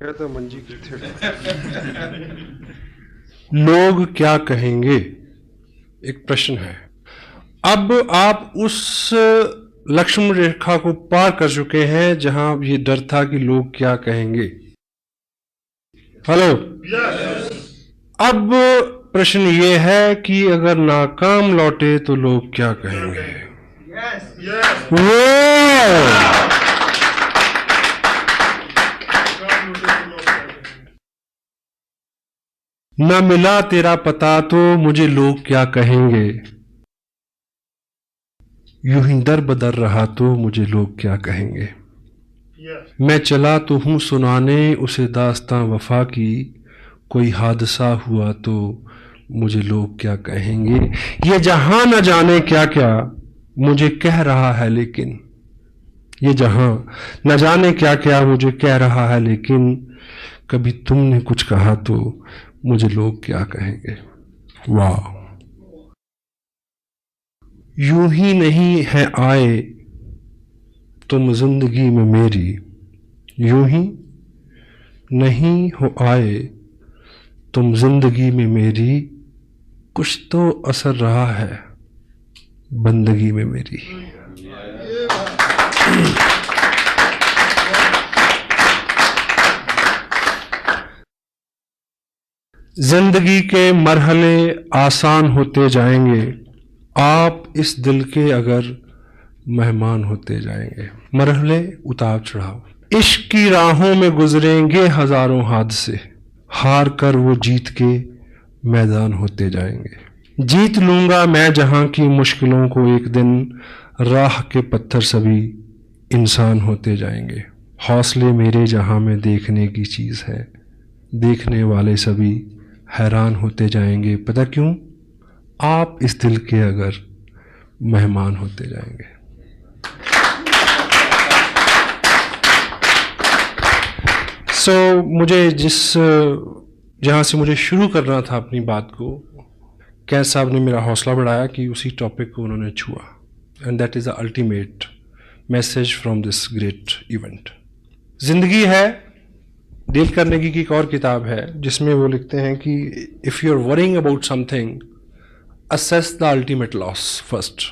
तो मंजी की लोग क्या कहेंगे, एक प्रश्न है। अब आप उस लक्ष्मण रेखा को पार कर चुके हैं जहां ये डर था कि लोग क्या कहेंगे। हेलो। अब प्रश्न ये है कि अगर नाकाम लौटे तो लोग क्या कहेंगे। न मिला तेरा पता तो मुझे लोग क्या कहेंगे, यूं ही दर बदर रहा तो मुझे लोग क्या कहेंगे। मैं चला तो हूं सुनाने उसे दास्तां वफा की, कोई हादसा हुआ तो मुझे लोग क्या कहेंगे। ये जहां न जाने क्या क्या मुझे कह रहा है, लेकिन ये जहां न जाने क्या क्या मुझे कह रहा है, लेकिन कभी तुमने कुछ कहा तो मुझे लोग क्या कहेंगे। वाह। यूं ही नहीं है आए तुम जिंदगी में मेरी, यूं ही नहीं हो आए तुम जिंदगी में मेरी, कुछ तो असर रहा है बंदगी में मेरी। जिंदगी के मरहले आसान होते जाएंगे, आप इस दिल के अगर मेहमान होते जाएंगे। मरहले उतार चढ़ाव इश्क की राहों में गुजरेंगे हजारों हादसे, हार कर वो जीत के मैदान होते जाएंगे। जीत लूंगा मैं जहां की मुश्किलों को एक दिन, राह के पत्थर सभी इंसान होते जाएंगे। हौसले मेरे जहां में देखने की चीज है, देखने वाले सभी हैरान होते जाएंगे। पता क्यों? आप इस दिल के अगर मेहमान होते जाएंगे। मुझे जहां से मुझे शुरू करना था अपनी बात को, कैद साहब ने मेरा हौसला बढ़ाया कि उसी टॉपिक को उन्होंने छुआ, and that is the ultimate message from this great event. जिंदगी है, डेल कार्नेगी की एक और किताब है जिसमें वो लिखते हैं कि if you are worrying about something, assess the ultimate loss first.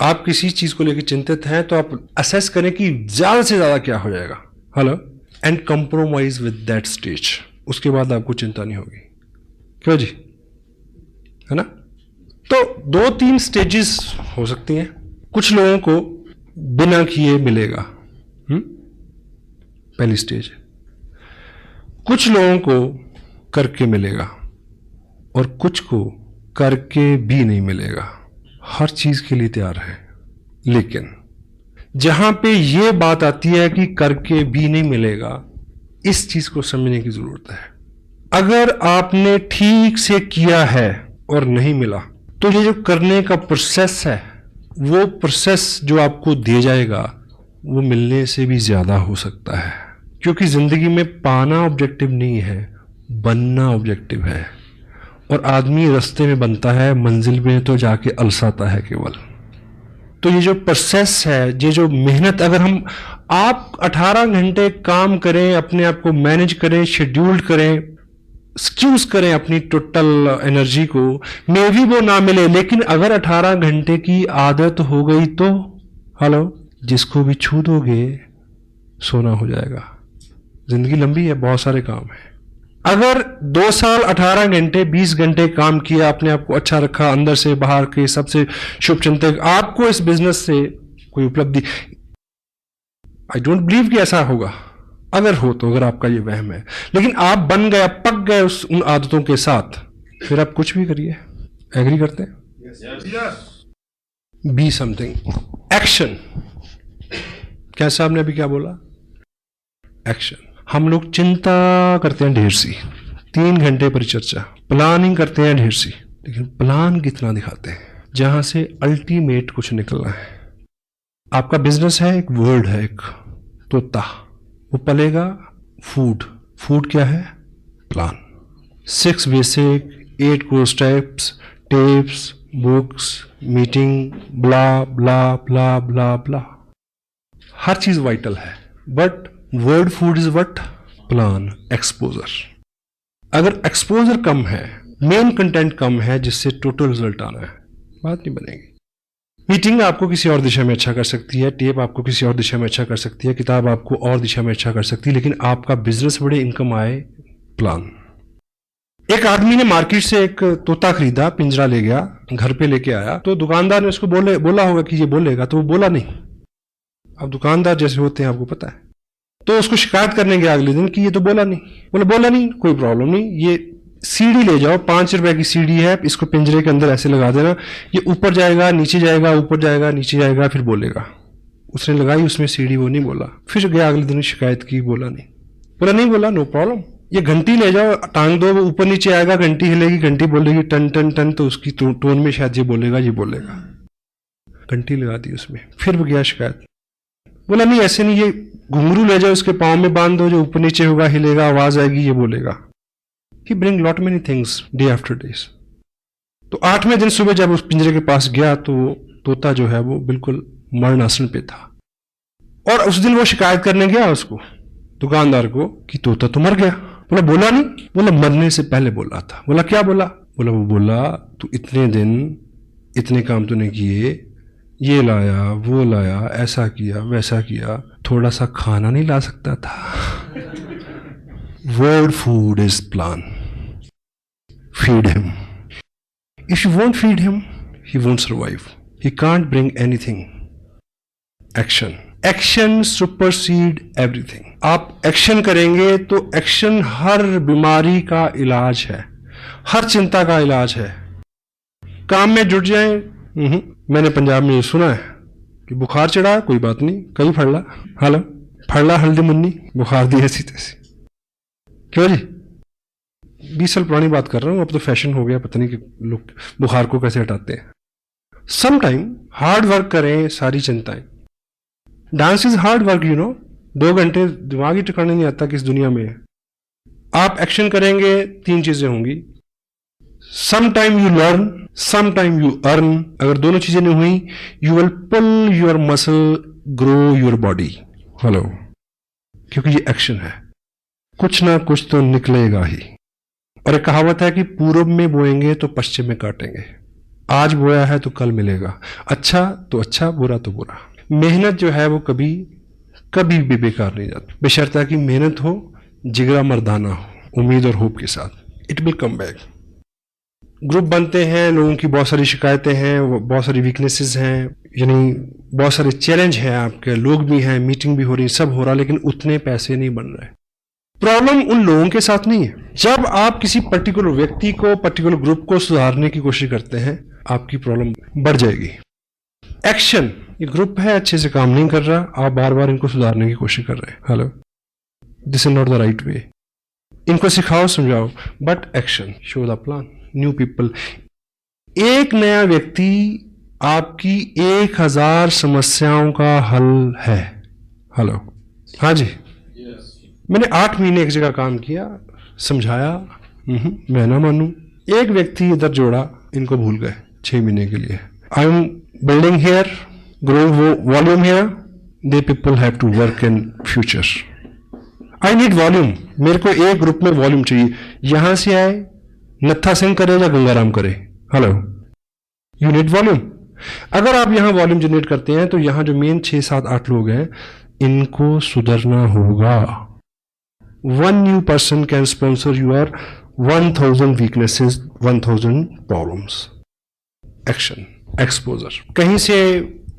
आप किसी चीज को लेकर चिंतित हैं तो आप असेस करें कि ज्यादा से ज्यादा क्या हो जाएगा। Hello. And compromise with that stage, उसके बाद आपको चिंता नहीं होगी। क्यों जी, है ना? तो 2-3 स्टेजेस हो सकती हैं। कुछ लोगों को बिना किए मिलेगा, पहली स्टेज। कुछ लोगों को करके मिलेगा और कुछ को करके भी नहीं मिलेगा। हर चीज के लिए तैयार है, लेकिन जहां पे ये बात आती है कि करके भी नहीं मिलेगा, इस चीज को समझने की जरूरत है। अगर आपने ठीक से किया है और नहीं मिला, तो ये जो करने का प्रोसेस है, वो प्रोसेस जो आपको दिया जाएगा वो मिलने से भी ज्यादा हो सकता है। क्योंकि जिंदगी में पाना ऑब्जेक्टिव नहीं है, बनना ऑब्जेक्टिव है। और आदमी रास्ते में बनता है, मंजिल में तो जाके अलसाता है केवल। तो ये जो प्रोसेस है, ये जो मेहनत, अगर आप 18 घंटे काम करें, अपने आप को मैनेज करें, शेड्यूल्ड करें, एक्सक्यूज करें अपनी टोटल एनर्जी को, मे भी वो ना मिले, लेकिन अगर 18 घंटे की आदत हो गई तो हेलो, जिसको भी छू दोगे सोना हो जाएगा। जिंदगी लंबी है, बहुत सारे काम है। अगर 2 साल 18 घंटे 20 घंटे काम किया, अपने आप को अच्छा रखा, अंदर से बाहर के सबसे शुभ चिंतक, आपको इस बिजनेस से कोई उपलब्धि, आई डोंट बिलीव कि ऐसा होगा। अगर हो तो, अगर आपका ये वहम है, लेकिन आप बन गए, पक गए उन आदतों के साथ, फिर आप कुछ भी करिए। एग्री करते हैं? Be something, action. क्या साहब ने अभी क्या बोला? एक्शन। हम लोग चिंता करते हैं ढेर सी, 3 घंटे परिचर्चा, प्लानिंग करते हैं ढेर सी, लेकिन प्लान कितना दिखाते हैं जहां से अल्टीमेट कुछ निकलना है। आपका बिजनेस है, एक वर्ड है, एक तोता, वो पलेगा फूड। फूड क्या है? Plan. 6 basic, 8 core steps, tips, books, meeting, blah blah blah blah blah. हर चीज वाइटल है, but word food is what? Plan exposure. अगर एक्सपोजर कम है, मेन कंटेंट कम है, जिससे टोटल रिजल्ट आना है, बात नहीं बनेगी। मीटिंग आपको किसी और दिशा में अच्छा कर सकती है, टेप आपको किसी और दिशा में अच्छा कर सकती है, किताब आपको और दिशा में अच्छा कर सकती है, लेकिन आपका बिजनेस बड़े, इनकम आए, प्लान। एक आदमी ने मार्केट से एक तोता खरीदा, पिंजरा ले गया, घर पे लेके आया, तो दुकानदार ने उसको बोला होगा कि ये बोलेगा, तो वो बोला नहीं। अब दुकानदार जैसे होते हैं आपको पता है, तो उसको शिकायत करने गया अगले दिन कि ये तो बोला नहीं। बोला नहीं, कोई प्रॉब्लम नहीं, ये सीढ़ी ले जाओ, 5 रुपए की सीढ़ी है, इसको पिंजरे के अंदर ऐसे लगा देना, ये ऊपर जाएगा, नीचे जाएगा, ऊपर जाएगा, नीचे जाएगा, फिर बोलेगा। उसने लगाई उसमें सीढ़ी, वो नहीं बोला। फिर गया अगले दिन, शिकायत की, बोला नहीं बोला, नो प्रॉब्लम। ये घंटी ले जाओ, टांग दो, वो ऊपर नीचे आएगा, घंटी हिलेगी, घंटी बोलेगी टन टन टन, तो उसकी टोन में शायद ये बोलेगा। घंटी लगा दी उसमें, फिर वो गया शिकायत, बोला नहीं ऐसे नहीं, ये घुंघरू ले जाओ, उसके पाँव में बांध दो, जो ऊपर नीचे होगा, हिलेगा, आवाज आएगी, ये बोलेगा। He bring lot many things day after days। तो 8वें दिन सुबह जब उस पिंजरे के पास गया तो तोता जो है वो बिल्कुल मरणासन पे था, और उस दिन वो शिकायत करने गया उसको, दुकानदार को, कि तोता तो मर गया। बोला नहीं, बोला मरने से पहले बोला था। बोला क्या बोला? वो बोला तू इतने दिन इतने काम तूने किए, ये लाया, वो लाया, ऐसा किया, वैसा किया, थोड़ा सा खाना नहीं ला सकता था? Word food is plan. Feed him. If you won't feed him, he won't survive. He can't bring anything. Action. Action supersede everything. आप एक्शन करेंगे तो एक्शन हर बीमारी का इलाज है, हर चिंता का इलाज है। काम में जुट जाएं। मैंने पंजाब में ये सुना है कि बुखार चढ़ा, कोई बात नहीं, कई फड़ला हल्दी मुन्नी, बुखार दी ऐसी तैसी। क्यों जी? 20 साल पुरानी बात कर रहा हूं, अब तो फैशन हो गया, पता नहीं कि लोग बुखार को कैसे हटाते हैं। सम टाइम हार्ड वर्क करें, सारी चिंताएं। डांस इज हार्ड वर्क, 2 घंटे दिमाग ही ठिकाने नहीं आता किस दुनिया में है। आप एक्शन करेंगे, 3 चीजें होंगी। Some time you learn, some time you earn. अगर दोनों चीजें नहीं हुई, you will pull your muscle, grow your body. Hello, क्योंकि ये एक्शन है, कुछ ना कुछ तो निकलेगा ही। और एक कहावत है कि पूर्व में बोएंगे तो पश्चिम में काटेंगे। आज बोया है तो कल मिलेगा, अच्छा तो अच्छा, बुरा तो बुरा। मेहनत जो है वो कभी भी बेकार नहीं जाती, बशर्ते कि मेहनत हो, जिगरा मर्दाना हो, उम्मीद और होप के साथ। It will come back. Group बनते हैं, लोगों की बहुत सारी शिकायतें हैं, बहुत सारी वीकनेसेस हैं, यानी बहुत सारे चैलेंज हैं, आपके लोग भी हैं, मीटिंग भी हो रही, सब हो रहा, लेकिन उतने पैसे नहीं बन रहे। प्रॉब्लम उन लोगों के साथ नहीं है। जब आप किसी पर्टिकुलर व्यक्ति को, पर्टिकुलर ग्रुप को सुधारने की कोशिश करते हैं, आपकी प्रॉब्लम बढ़ जाएगी। एक्शन, ये ग्रुप है, अच्छे से काम नहीं कर रहा, आप बार बार इनको सुधारने की कोशिश कर रहे हैं। Hello, this is not the right way. इनको सिखाओ, समझाओ, but action, show the plan. New people, एक नया व्यक्ति आपकी 1000 समस्याओं का हल है। हेलो, हाँ जी, मैंने 8 महीने एक जगह काम किया, समझाया, मैं ना मानूं। एक व्यक्ति इधर जोड़ा, इनको भूल गए 6 महीने के लिए। I am building here, growing volume here, they people have to work in future. I need volume, मेरे को एक ग्रुप में वॉल्यूम चाहिए। यहां से आए, नत्था सिंह करे या गंगाराम करे, हेलो, यू नीड वॉल्यूम। अगर आप यहां वॉल्यूम जनरेट करते हैं तो यहां जो मेन 6, 7, 8 लोग हैं, इनको सुधरना होगा। 1 new person can sponsor your 1000 weaknesses, 1000 problems. Action, exposure. कहीं से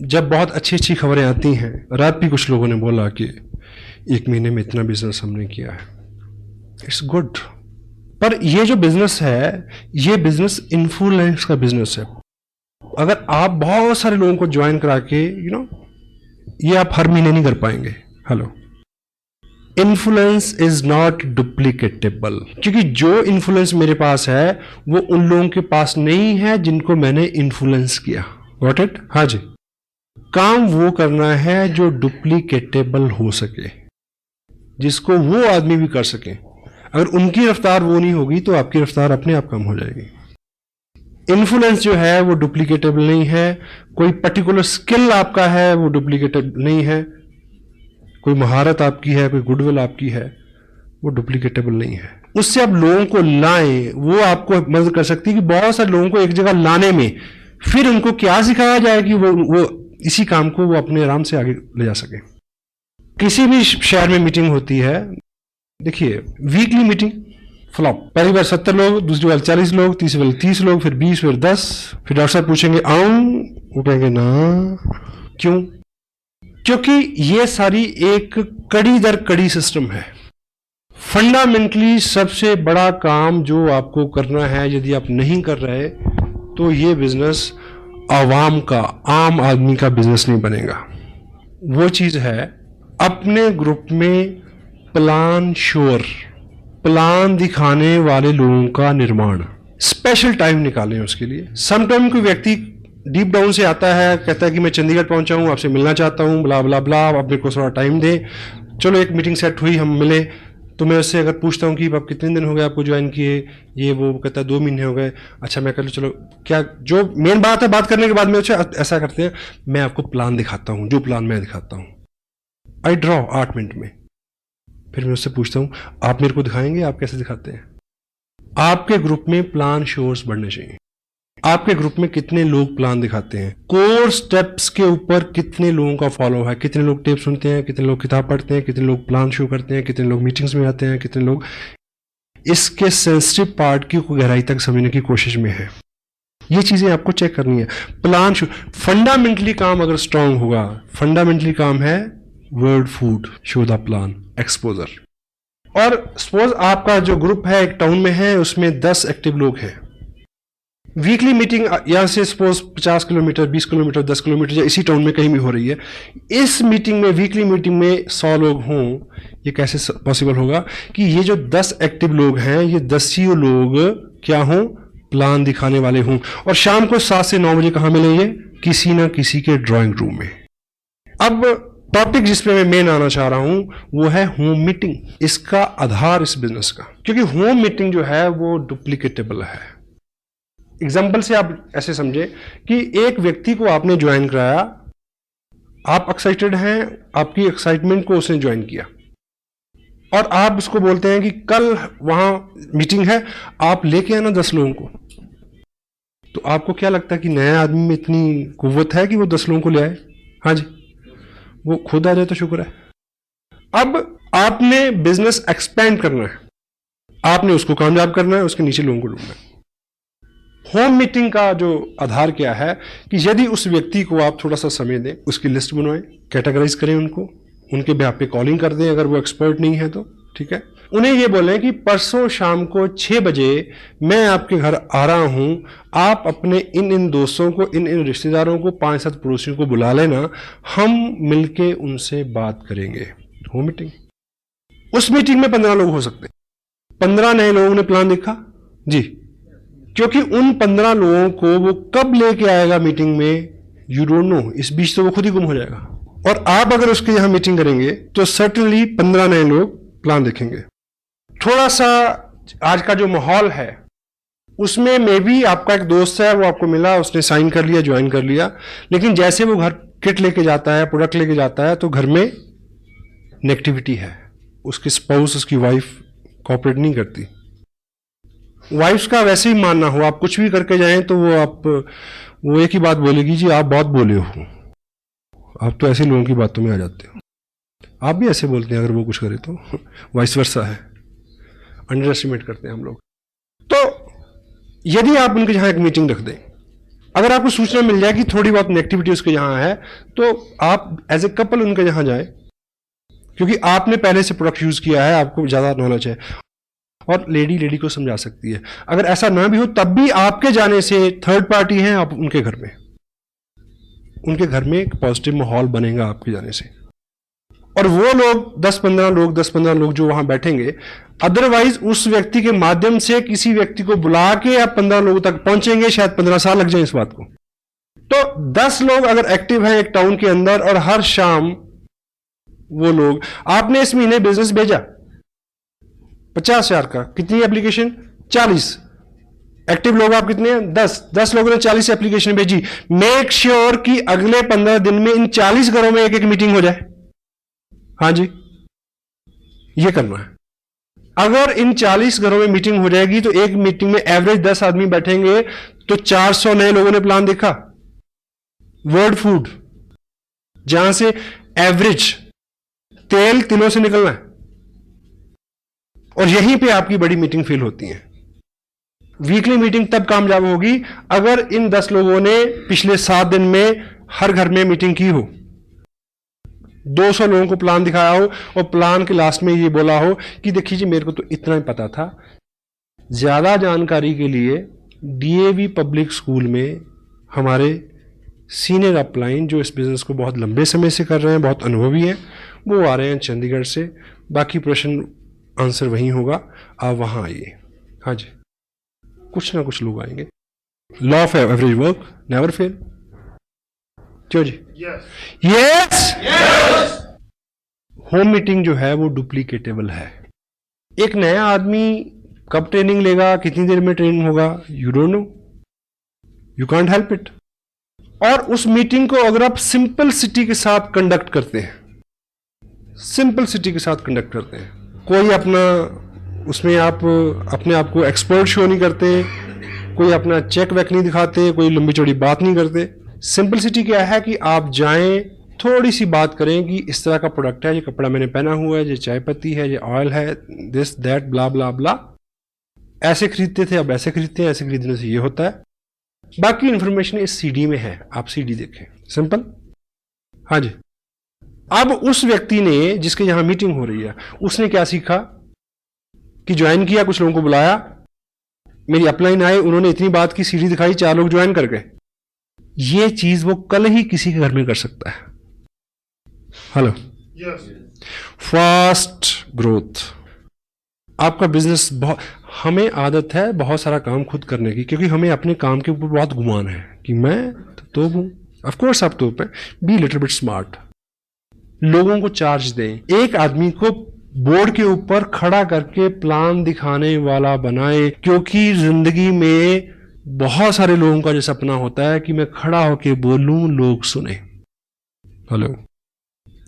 जब बहुत अच्छी अच्छी खबरें आती हैं, रात भी कुछ लोगों ने बोला कि 1 महीने में इतना बिजनेस हमने किया है, इट्स गुड। पर ये जो बिजनेस है, ये बिजनेस इन्फ्लुएंस का बिजनेस है। अगर आप बहुत सारे लोगों को ज्वाइन करा के, ये आप हर महीने नहीं कर पाएंगे। हेलो, इन्फ्लुएंस इज नॉट डुप्लीकेटेबल, क्योंकि जो इन्फ्लुएंस मेरे पास है वो उन लोगों के पास नहीं है जिनको मैंने इन्फ्लुएंस किया। Got it? हाँ जी। काम वो करना है जो डुप्लीकेटेबल हो सके, जिसको वो आदमी भी कर सके। अगर उनकी रफ्तार वो नहीं होगी तो आपकी रफ्तार अपने आप कम हो जाएगी। इन्फ्लुएंस जो है वो डुप्लीकेटेबल नहीं है। कोई पर्टिकुलर स्किल आपका है वो डुप्लीकेटेबल नहीं है। कोई महारत आपकी है, कोई गुडविल आपकी है, वो डुप्लीकेटेबल नहीं है। उससे आप लोगों को लाएं, वो आपको मदद कर सकती है कि बहुत सारे लोगों को एक जगह लाने में फिर उनको क्या सिखाया जाए कि वो इसी काम को वो अपने आराम से आगे ले जा सके। किसी भी शहर में मीटिंग होती है, देखिए वीकली मीटिंग फ्लॉप, पहली बार 70 लोग, दूसरी बार 40 लोग, तीसरी बार 30 लोग, फिर 20, फिर 10, फिर डॉक्टर साहब पूछेंगे आऊं, वो कहेंगे ना। क्यों? क्योंकि ये सारी एक कड़ी दर कड़ी सिस्टम है। फंडामेंटली सबसे बड़ा काम जो आपको करना है, यदि आप नहीं कर रहे तो ये बिजनेस आवाम का, आम आदमी का बिजनेस नहीं बनेगा। वो चीज है अपने ग्रुप में प्लान श्योर, प्लान दिखाने वाले लोगों का निर्माण। स्पेशल टाइम निकालें उसके लिए। सम टाइम कोई व्यक्ति डीप डाउन से आता है, कहता है कि मैं चंडीगढ़ पहुंचा हूं, आपसे मिलना चाहता हूं, ब्ला ब्ला ब्ला, आप मेरे को थोड़ा टाइम दें। चलो एक मीटिंग सेट हुई, हम मिले, तो मैं उससे अगर पूछता हूं कि आप कितने दिन हो गए आपको ज्वाइन किए, ये वो कहता है 2 महीने हो गए। अच्छा मैं कर लो, चलो क्या जो मेन बात है, बात करने के बाद में ऐसा करते हैं, मैं आपको प्लान दिखाता हूं, जो प्लान मैं दिखाता हूं आई ड्रॉ 8 मिनट में। फिर मैं उससे पूछता हूं आप मेरे को दिखाएंगे, आप कैसे दिखाते हैं। आपके ग्रुप में प्लान शोर्स बढ़ने चाहिए। आपके ग्रुप में कितने लोग प्लान दिखाते हैं, कोर स्टेप्स के ऊपर कितने लोगों का फॉलो है, कितने लोग टिप्स सुनते हैं, कितने लोग किताब पढ़ते हैं, कितने लोग प्लान शो करते हैं, कितने लोग मीटिंग्स में आते हैं, कितने लोग इसके सेंसिटिव पार्ट की गहराई तक समझने की कोशिश में है। ये चीजें आपको चेक करनी है। प्लान शो फंडामेंटली काम अगर स्ट्रांग होगा, फंडामेंटली काम है word food, show the plan, exposure. और सपोज आपका जो ग्रुप है एक टाउन में है, उसमें 10 एक्टिव लोग हैं। वीकली मीटिंग यहां से सपोज 50 किलोमीटर, 20 किलोमीटर, 10 किलोमीटर या इसी टाउन में कहीं भी हो रही है। इस मीटिंग में, वीकली मीटिंग में 100 लोग हों, ये कैसे पॉसिबल होगा कि ये जो 10 एक्टिव लोग हैं, ये 10 ही लोग क्या हों, प्लान दिखाने वाले हों। और शाम को 7 से 9 बजे कहां मिलेंगे, किसी ना किसी के ड्राइंग रूम में। अब टॉपिक जिस पे मैं मेन आना चाह रहा हूं वो है होम मीटिंग, इसका आधार इस बिजनेस का। क्योंकि होम मीटिंग जो है वो डुप्लीकेटेबल है। एग्जाम्पल से आप ऐसे समझे कि एक व्यक्ति को आपने ज्वाइन कराया, आप एक्साइटेड हैं, आपकी एक्साइटमेंट को उसने ज्वाइन किया, और आप उसको बोलते हैं कि कल वहां मीटिंग है, आप लेके आना 10 लोगों को। तो आपको क्या लगता है कि नया आदमी में इतनी कुव्वत है कि वो 10 लोगों को ले आए? हाँ जी, वो खुद आ जाए तो शुक्र है। अब आपने बिजनेस एक्सपेंड करना है, आपने उसको कामयाब करना है, उसके नीचे लोगों को ढूंढना है। होम मीटिंग का जो आधार क्या है कि यदि उस व्यक्ति को आप थोड़ा सा समय दें, उसकी लिस्ट बनवाएं, कैटेगराइज करें उनको, उनके बेहाफ पे कॉलिंग कर दें अगर वो एक्सपर्ट नहीं है तो, ठीक है। उन्हें ये बोलें कि परसों शाम को 6 बजे मैं आपके घर आ रहा हूं, आप अपने इन दोस्तों को, इन रिश्तेदारों को, 5-7 पड़ोसियों को बुला लेना, हम मिलके उनसे बात करेंगे। Home meeting. उस मीटिंग में 15 लोग हो सकते हैं। 15 नए लोगों ने प्लान देखा जी, क्योंकि उन 15 लोगों को वो कब लेके आएगा मीटिंग में, यू डोंट नो। इस बीच तो वो खुद ही गुम हो जाएगा। और आप अगर उसके यहां मीटिंग करेंगे तो सर्टेनली 15 नए लोग प्लान देखेंगे। थोड़ा सा आज का जो माहौल है उसमें मे भी आपका एक दोस्त है, वो आपको मिला, उसने साइन कर लिया, ज्वाइन कर लिया, लेकिन जैसे वो घर किट लेके जाता है, प्रोडक्ट लेके जाता है, तो घर में नेगेटिविटी है। उसकी स्पाउस, उसकी वाइफ कोऑपरेट नहीं करती। वाइफ्स का वैसे ही मानना हो, आप कुछ भी करके जाएं तो वो एक ही बात बोलेगी, जी आप बहुत बोले हो, आप तो ऐसे लोगों की बातों में आ जाते हो। आप भी ऐसे बोलते हैं अगर वो कुछ करे तो, वाइस वर्सा है, अंडर एस्टिमेट करते हैं हम लोग। तो यदि आप उनके यहाँ एक मीटिंग रख दें, अगर आपको सूचना मिल जाए कि थोड़ी बहुत नेगेटिविटी उसके यहाँ है, तो आप एज ए कपल उनके यहाँ जाए, क्योंकि आपने पहले से प्रोडक्ट यूज किया है, आपको ज्यादा नॉलेज है, और लेडी को समझा सकती है। अगर ऐसा ना भी हो तब भी आपके जाने से थर्ड पार्टी है, आप उनके घर में एक पॉजिटिव माहौल बनेगा आपके जाने से। और वो लोग 10-15 लोग जो वहां बैठेंगे, अदरवाइज उस व्यक्ति के माध्यम से किसी व्यक्ति को बुला के आप 15 लोगों तक पहुंचेंगे, शायद 15 साल लग जाए इस बात को। तो 10 लोग अगर एक्टिव हैं एक टाउन के अंदर, और हर शाम वो लोग, आपने इस महीने बिजनेस भेजा 50,000 का, कितनी एप्लीकेशन? 40। एक्टिव लोग आप कितने हैं? 10 लोगों ने 40 एप्लीकेशन भेजी। मेक श्योर कि अगले 15 दिन में इन 40 घरों में एक मीटिंग हो जाए। हाँ जी, ये करना है। अगर इन 40 घरों में मीटिंग हो जाएगी तो एक मीटिंग में एवरेज 10 आदमी बैठेंगे तो 400 नए लोगों ने प्लान देखा। वर्ल्ड फूड, जहां से एवरेज तेल तिलों से निकलना है, और यहीं पे आपकी बड़ी मीटिंग फेल होती है। वीकली मीटिंग तब कामयाब होगी अगर इन 10 लोगों ने पिछले 7 दिन में हर घर में मीटिंग की हो, 200 लोगों को प्लान दिखाया हो और प्लान के लास्ट में ये बोला हो कि देखिए जी मेरे को तो इतना ही पता था। ज्यादा जानकारी के लिए डीएवी पब्लिक स्कूल में हमारे सीनियर अपलाइन जो इस बिजनेस को बहुत लंबे समय से कर रहे हैं, बहुत अनुभवी हैं, वो आ रहे हैं चंडीगढ़ से। बाकी प्रश्न आंसर वहीं होगा, आप वहां आइए। हाँ जी, कुछ ना कुछ लोग आएंगे। Law of average work never fail. क्यों जी? यस। होम मीटिंग जो है वो डुप्लीकेटेबल है। एक नया आदमी कब ट्रेनिंग लेगा, कितनी देर में ट्रेनिंग होगा, you don't know, you can't help it. और उस मीटिंग को अगर आप सिंपलिसिटी के साथ कंडक्ट करते हैं, सिंपलिसिटी के साथ कंडक्ट करते हैं, कोई अपना उसमें आप अपने आप को एक्सपर्ट शो नहीं करते, कोई अपना चेक वेक नहीं दिखाते, कोई लंबी चौड़ी बात नहीं करते। सिंपलिसिटी क्या है कि आप जाएं, थोड़ी सी बात करें कि इस तरह का प्रोडक्ट है, ये कपड़ा मैंने पहना हुआ है, ये चाय पत्ती है, ये ऑयल है, दिस दैट ब्ला ब्ला ब्ला, ऐसे खरीदते थे अब ऐसे खरीदते हैं, ऐसे खरीदने से ये होता है। बाकी इंफॉर्मेशन इस सीडी में है, आप सीडी देखें, सिंपल। हाँ जी। अब उस व्यक्ति ने जिसके यहां मीटिंग हो रही है, उसने क्या सीखा कि ज्वाइन किया, कुछ लोगों को बुलाया, मेरी अपलाइन आए, उन्होंने इतनी बात की, सीडी दिखाई, 4 लोग ज्वाइन कर गए। ये चीज वो कल ही किसी के घर में कर सकता है। Hello, fast growth. आपका बिजनेस बहुत, हमें आदत है बहुत सारा काम खुद करने की, क्योंकि हमें अपने काम के ऊपर बहुत गुमान है कि मैं तो हूं। ऑफ कोर्स आप तो पे बी लिटिल बिट स्मार्ट, लोगों को चार्ज दें। एक आदमी को बोर्ड के ऊपर खड़ा करके प्लान दिखाने वाला बनाए, क्योंकि जिंदगी में बहुत सारे लोगों का जो सपना होता है कि मैं खड़ा होके बोलूं, लोग सुने। हेलो,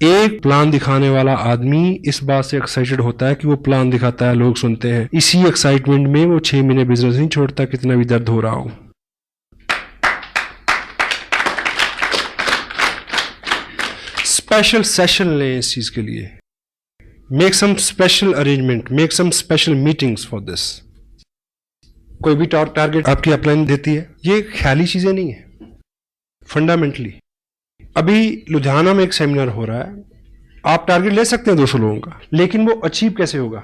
एक प्लान दिखाने वाला आदमी इस बात से एक्साइटेड होता है कि वो प्लान दिखाता है, लोग सुनते हैं, इसी एक्साइटमेंट में वो 6 महीने बिजनेस नहीं छोड़ता, कितना भी दर्द हो रहा हो। स्पेशल सेशन लें इस चीज के लिए, make some special arrangement, make some special meetings for this. कोई भी टारगेट आपकी अपलाइन देती है, ये ख्याली चीजें नहीं है, फंडामेंटली। अभी लुधियाना में एक सेमिनार हो रहा है, आप टारगेट ले सकते हैं 200 लोगों का, लेकिन वो अचीव कैसे होगा?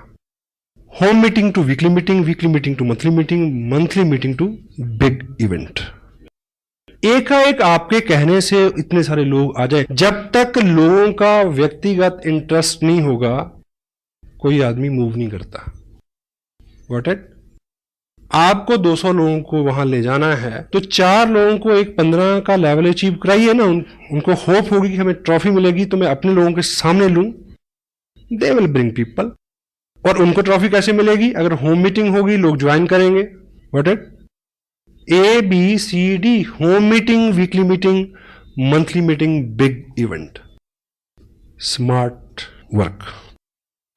Home meeting to weekly meeting, weekly meeting to monthly meeting, monthly meeting to big event. एकाएक आपके कहने से इतने सारे लोग आ जाए, जब तक लोगों का व्यक्तिगत इंटरेस्ट नहीं होगा कोई आदमी मूव नहीं करता। Got it? आपको 200 लोगों को वहां ले जाना है तो 4 लोगों को एक 15 का लेवल अचीव कराइए ना, उनको होप होगी कि हमें ट्रॉफी मिलेगी तो मैं अपने लोगों के सामने लूं, दे विल ब्रिंग पीपल। और उनको ट्रॉफी कैसे मिलेगी? अगर होम मीटिंग होगी, लोग ज्वाइन करेंगे। What it? ABCD, home meeting, weekly meeting, monthly meeting, big event. Smart work.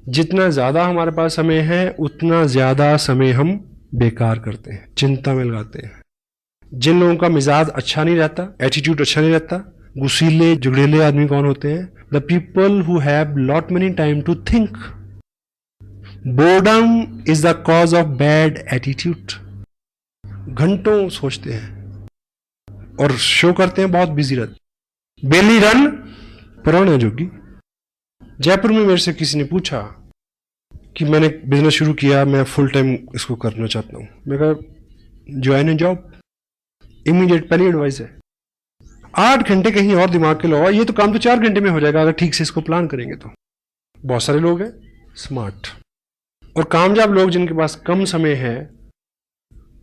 जितना ज्यादा हमारे पास समय है उतना ज्यादा समय हम बेकार करते हैं, चिंता में लगाते हैं। जिन लोगों का मिजाज अच्छा नहीं रहता, एटीट्यूड अच्छा नहीं रहता, गुस्सीले जुगड़ेले आदमी कौन होते हैं? The people who have lot many time to think. Boredom is the cause of bad attitude. घंटों सोचते हैं और शो करते हैं बहुत बिजी रहते। बेली रन पुराना जोगी। जयपुर में मेरे से किसी ने पूछा कि मैंने बिजनेस शुरू किया, मैं फुल टाइम इसको करना चाहता हूं। मैं कहा ज्वाइन ए जॉब, इमीडिएट पहली एडवाइस है। 8 घंटे कहीं और दिमाग के लगाओ, ये तो काम तो 4 घंटे में हो जाएगा अगर ठीक से इसको प्लान करेंगे तो। बहुत सारे लोग हैं स्मार्ट और कामयाब लोग जिनके पास कम समय है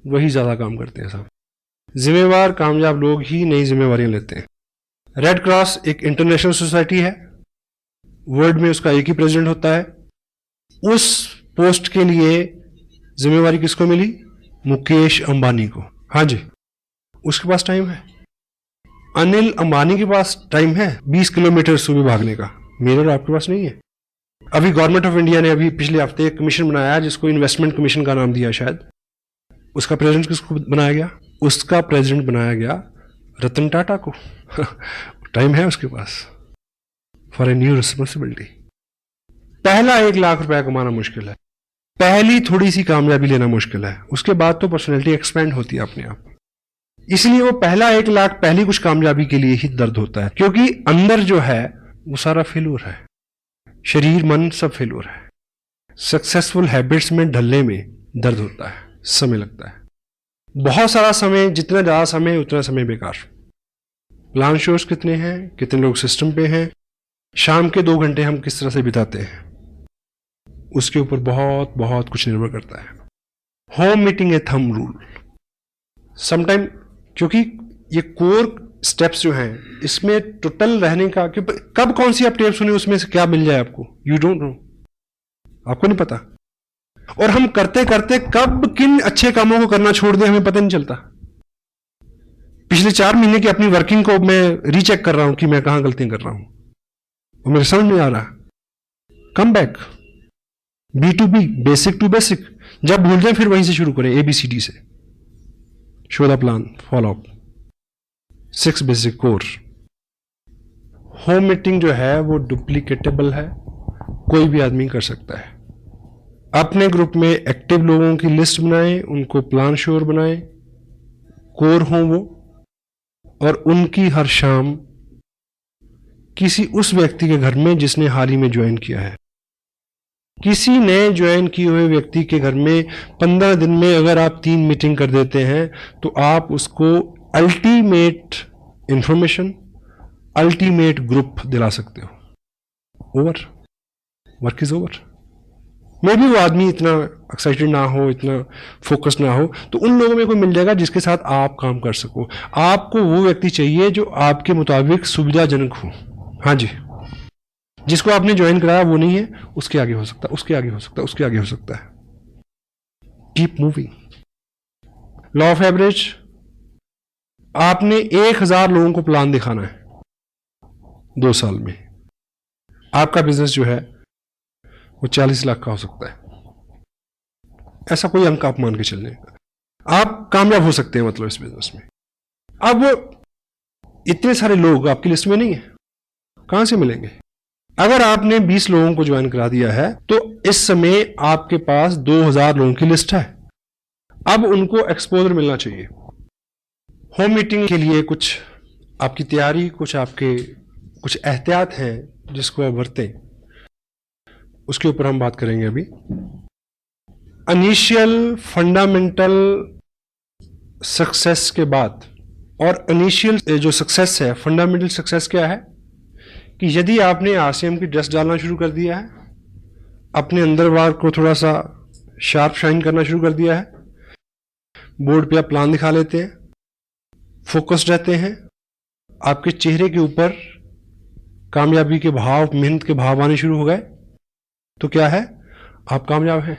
वही ज्यादा काम करते हैं साहब। जिम्मेवार कामयाब लोग ही नई जिम्मेवारियां लेते हैं। रेड क्रॉस एक इंटरनेशनल सोसाइटी है, वर्ल्ड में उसका एक ही प्रेसिडेंट होता है। उस पोस्ट के लिए जिम्मेवारी किसको मिली? मुकेश अंबानी को। हाँ जी, उसके पास टाइम है। अनिल अंबानी के पास टाइम है 20 किलोमीटर सुबह भागने का, मेरे और आपके पास नहीं है। अभी गवर्नमेंट ऑफ इंडिया ने अभी पिछले हफ्ते एक कमीशन बनाया जिसको इन्वेस्टमेंट कमीशन का नाम दिया शायद। उसका प्रेसिडेंट किसको बनाया गया? उसका प्रेसिडेंट बनाया गया रतन टाटा को। टाइम है उसके पास फॉर ए न्यू रिस्पॉन्सिबिलिटी। पहला 1 लाख रुपया कमाना मुश्किल है, पहली थोड़ी सी कामयाबी लेना मुश्किल है, उसके बाद तो पर्सनैलिटी एक्सपेंड होती है अपने आप। इसलिए वो पहला 1 लाख पहली कुछ कामयाबी के लिए ही दर्द होता है, क्योंकि अंदर जो है वो सारा फेल्योर है, शरीर मन सब फेल्योर है। सक्सेसफुल हैबिट्स में ढलने में दर्द होता है, समय लगता है, बहुत सारा समय, जितना ज्यादा समय उतना समय बेकार। प्लान शोर्स कितने हैं, कितने लोग सिस्टम पे हैं, शाम के 2 घंटे हम किस तरह से बिताते हैं, उसके ऊपर बहुत बहुत कुछ निर्भर करता है। होम मीटिंग ए थंब रूल समटाइम, क्योंकि ये कोर स्टेप्स जो हैं इसमें टोटल रहने का, कि कब कौन सी आप टेप सुनी उसमें से क्या मिल जाए आपको, यू डोंट नो, आपको नहीं पता। और हम करते करते कब किन अच्छे कामों को करना छोड़ दें हमें पता नहीं चलता। पिछले 4 महीने की अपनी वर्किंग को मैं रीचेक कर रहा हूं कि मैं कहां गलतियां कर रहा हूं, और मेरे समझ नहीं आ रहा। Come back, B2B, basic to basic. जब भूल जाए फिर वहीं से शुरू करें, ABCD से। Show the plan, follow up, 6 basic core. Home meeting जो है वो डुप्लीकेटेबल है, कोई भी आदमी कर सकता है। अपने ग्रुप में एक्टिव लोगों की लिस्ट बनाएं, उनको प्लान श्योर बनाएं, कोर हों वो, और उनकी हर शाम किसी उस व्यक्ति के घर में जिसने हाल ही में ज्वाइन किया है, किसी नए ज्वाइन किए हुए व्यक्ति के घर में 15 दिन में अगर आप 3 मीटिंग कर देते हैं तो आप उसको अल्टीमेट इंफॉर्मेशन, अल्टीमेट ग्रुप दिला सकते हो। Over, work is over. मे भी वो आदमी इतना एक्साइटेड ना हो, इतना फोकस ना हो, तो उन लोगों में कोई मिल जाएगा जिसके साथ आप काम कर सको। आपको वो व्यक्ति चाहिए जो आपके मुताबिक सुविधाजनक हो। हाँ जी, जिसको आपने ज्वाइन कराया वो नहीं है, उसके आगे हो सकता है, उसके आगे हो सकता है, उसके आगे हो सकता है। Keep moving. Law of average, आपने 1000 लोगों को प्लान दिखाना है 2 साल में। आपका बिजनेस जो है वो 40 लाख का हो सकता है, ऐसा कोई अंक आप मान के चलने, आप कामयाब हो सकते हैं मतलब इस बिजनेस में। अब इतने सारे लोग आपकी लिस्ट में नहीं है, कहां से मिलेंगे? अगर आपने 20 लोगों को ज्वाइन करा दिया है तो इस समय आपके पास 2000 लोगों की लिस्ट है। अब उनको एक्सपोजर मिलना चाहिए। होम मीटिंग के लिए कुछ आपकी तैयारी, कुछ आपके कुछ एहतियात हैं जिसको आप बरतें, उसके ऊपर हम बात करेंगे अभी। इनिशियल फंडामेंटल सक्सेस के बाद, और इनिशियल जो सक्सेस है, फंडामेंटल सक्सेस क्या है कि यदि आपने आसियम की ड्रेस डालना शुरू कर दिया है, अपने अंदर बार को थोड़ा सा शार्प शाइन करना शुरू कर दिया है, बोर्ड पे आप प्लान दिखा लेते हैं, फोकस्ड रहते हैं, आपके चेहरे के ऊपर कामयाबी के भाव, मेहनत के भाव आने शुरू हो गए, तो क्या है, आप कामयाब हैं।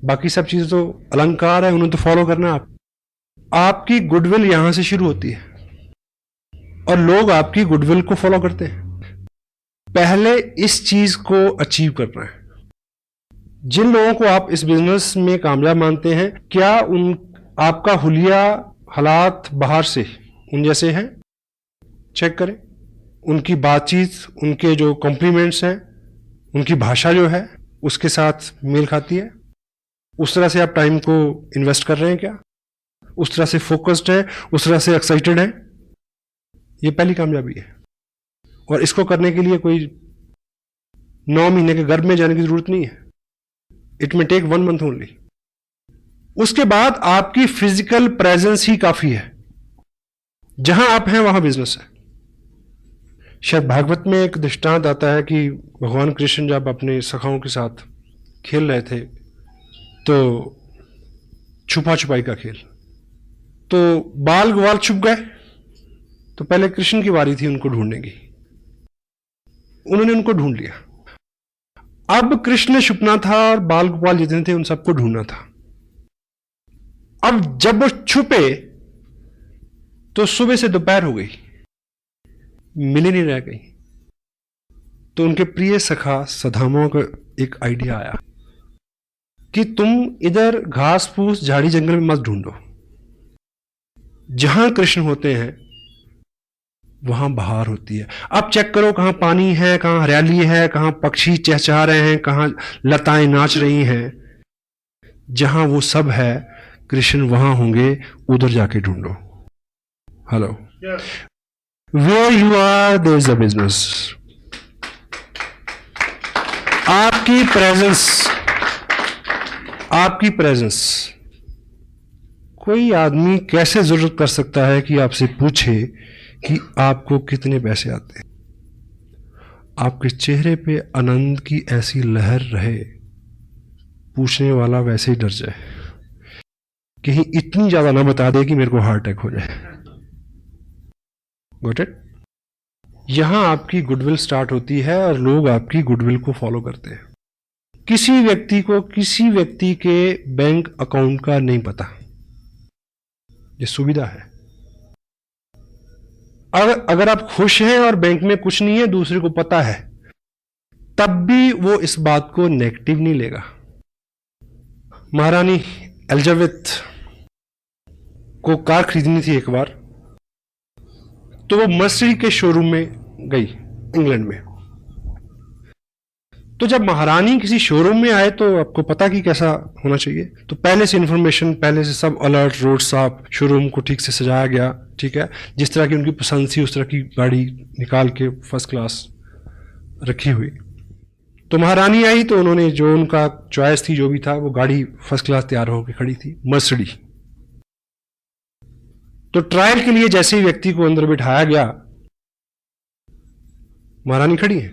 बाकी सब चीजें तो अलंकार है, उन्हें तो फॉलो करना है। आपकी गुडविल यहां से शुरू होती है और लोग आपकी गुडविल को फॉलो करते हैं। पहले इस चीज को अचीव करना है। जिन लोगों को आप इस बिजनेस में कामयाब मानते हैं, क्या आपका हुलिया हालात बाहर से उन जैसे हैं? चेक करें। उनकी बातचीत, उनके जो कॉम्प्लीमेंट्स हैं, उनकी भाषा जो है उसके साथ मेल खाती है? उस तरह से आप टाइम को इन्वेस्ट कर रहे हैं क्या? उस तरह से फोकस्ड है, उस तरह से एक्साइटेड है? ये पहली कामयाबी है। और इसको करने के लिए कोई 9 महीने के गर्भ में जाने की जरूरत नहीं है। It may take 1 month only. उसके बाद आपकी फिजिकल प्रेजेंस ही काफी है। जहां आप हैं वहां बिजनेस है। शायद भागवत में एक दृष्टांत आता है कि भगवान कृष्ण जब अपने सखाओं के साथ खेल रहे थे, तो छुपा छुपाई का खेल, तो बाल ग्वाल छुप गए, तो पहले कृष्ण की बारी थी उनको ढूंढने की। उन्होंने उनको ढूंढ लिया। अब कृष्ण छुपना था और बाल गोपाल जितने थे उन सबको ढूंढना था। अब जब वो छुपे तो सुबह से दोपहर हो गई, मिले नहीं रह गई। तो उनके प्रिय सखा सदामा को एक आइडिया आया कि तुम इधर घास फूस झाड़ी जंगल में मत ढूंढो, जहां कृष्ण होते हैं वहां बहार होती है। अब चेक करो कहां पानी है, कहां हरियाली है, कहां पक्षी चहचहा रहे हैं, कहां लताएं नाच रही हैं। जहां वो सब है कृष्ण वहां होंगे, उधर जाके ढूंढो। Hello, where you are there is a business. आपकी प्रेजेंस कोई आदमी कैसे जरूरत कर सकता है कि आपसे पूछे कि आपको कितने पैसे आते हैं। आपके चेहरे पे आनंद की ऐसी लहर रहे, पूछने वाला वैसे ही डर जाए, कहीं इतनी ज्यादा ना बता दे कि मेरे को हार्ट अटैक हो जाए। Got it? यहां आपकी गुडविल स्टार्ट होती है और लोग आपकी गुडविल को फॉलो करते हैं। किसी व्यक्ति को किसी व्यक्ति के बैंक अकाउंट का नहीं पता, ये सुविधा है। अगर आप खुश हैं और बैंक में कुछ नहीं है, दूसरे को पता है, तब भी वो इस बात को नेगेटिव नहीं लेगा। महारानी एलिजाबेथ को कार खरीदनी थी एक बार, तो वो मर्सिडीज के शोरूम में गई इंग्लैंड में। तो जब महारानी किसी शोरूम में आए तो आपको पता कि कैसा होना चाहिए, तो पहले से इंफॉर्मेशन, पहले से सब अलर्ट, रोड साफ, शोरूम को ठीक से सजाया गया, ठीक है, जिस तरह की उनकी पसंद थी उस तरह की गाड़ी निकाल के फर्स्ट क्लास रखी हुई। तो महारानी आई तो उन्होंने जो उनका चॉइस थी, जो भी था, वो गाड़ी फर्स्ट क्लास तैयार होकर खड़ी थी, मर्सिडीज। तो ट्रायल के लिए जैसे ही व्यक्ति को अंदर बिठाया गया, महारानी खड़ी है,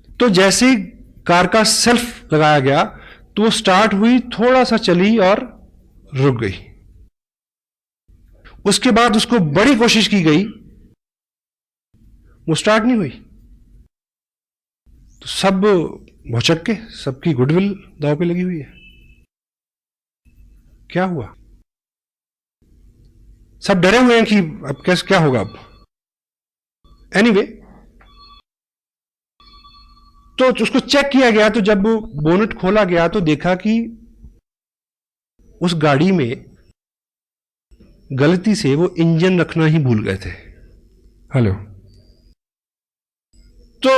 तो जैसे ही कार का सेल्फ लगाया गया तो वो स्टार्ट हुई, थोड़ा सा चली और रुक गई। उसके बाद उसको बड़ी कोशिश की गई, वो स्टार्ट नहीं हुई। तो सब भौचक के, सबकी गुडविल दांव पे लगी हुई है। क्या हुआ? सब डरे हुए हैं कि अब कैसे क्या होगा अब। एनीवे, तो उसको चेक किया गया, तो जब बोनट खोला गया तो देखा कि उस गाड़ी में गलती से वो इंजन रखना ही भूल गए थे। हेलो, तो